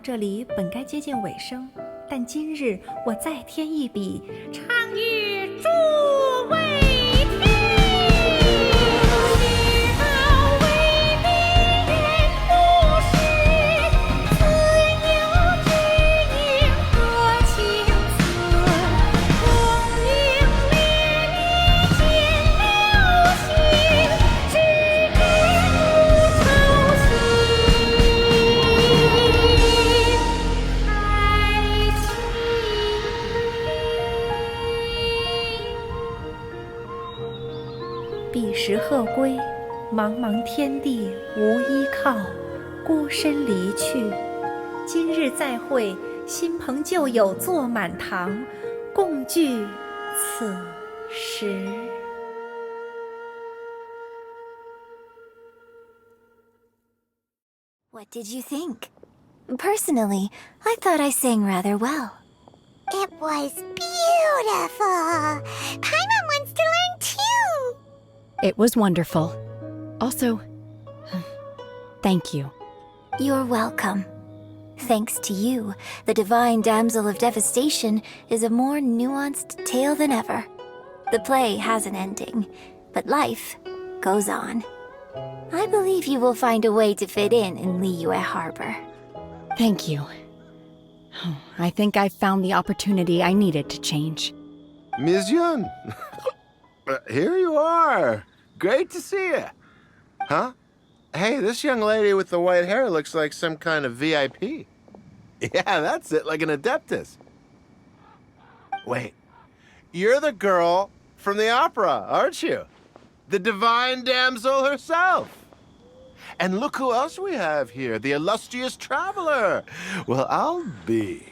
这里本该接近尾声，但今日我再添一笔，唱与诸位听。知道为敌人不是，自有知音和情思。功名烈烈见了心，只知不操心。彼时鹤归，茫茫天地无依靠，孤身离去。今日再会，新朋旧友坐满堂，共聚此时。What did you think? Personally, I thought I sang rather well. It was beautiful. Paimon wants to learn too. It was wonderful. Also, thank you. You're welcome. Thanks to you, the Divine Damsel of Devastation is a more nuanced tale than ever. The play has an ending, but life goes on. I believe you will find a way to fit in Liyue Harbor. Thank you. I think I've found the opportunity I needed to change. Ms. Yun, here you are. Great to see you. Huh? Hey, this young lady with the white hair looks like some kind of VIP. Yeah, that's it, like an Adeptus. Wait, you're the girl from the opera, aren't you? The Divine Damsel herself. And look who else we have here, the illustrious traveler. Well, I'll be.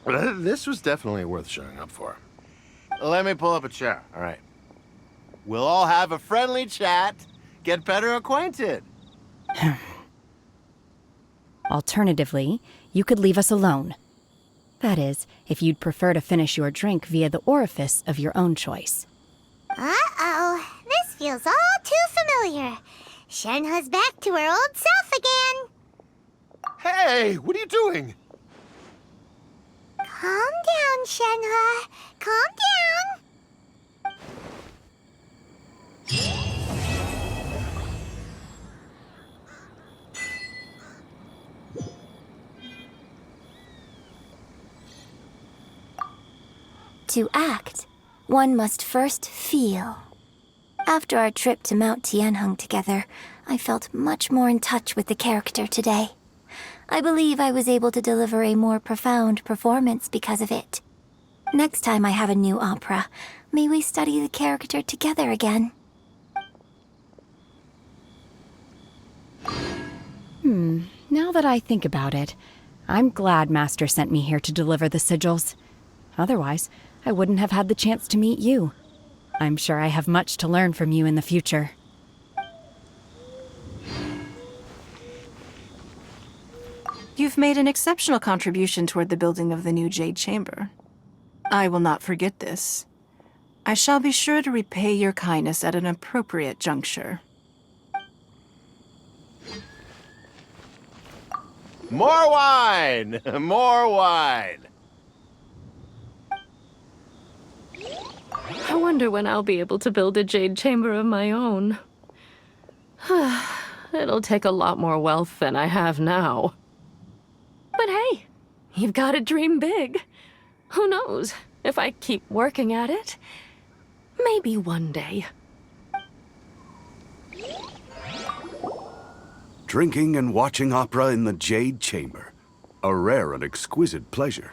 This was definitely worth showing up for. Let me pull up a chair, all right? We'll all have a friendly chat, get better acquainted. Alternatively, you could leave us alone. That is, if you'd prefer to finish your drink via the orifice of your own choice. Uh-oh, this feels all too familiar. Shenhe's back to her old self again. Hey, what are you doing? Calm down, Shenhe. Calm down. To act, one must first feel. After our trip to Mount Tianheng together, I felt much more in touch with the character today. I believe I was able to deliver a more profound performance because of it. Next time I have a new opera, may we study the character together again. Now that I think about it, I'm glad Master sent me here to deliver the sigils. Otherwise, I wouldn't have had the chance to meet you. I'm sure I have much to learn from you in the future. You've made an exceptional contribution toward the building of the new Jade Chamber. I will not forget this. I shall be sure to repay your kindness at an appropriate juncture. More wine! More wine! I wonder when I'll be able to build a jade chamber of my own. It'll take a lot more wealth than I have now. But hey, you've got to dream big. Who knows? If I keep working at it, maybe one day. Drinking and watching opera in the Jade Chamber. A rare and exquisite pleasure.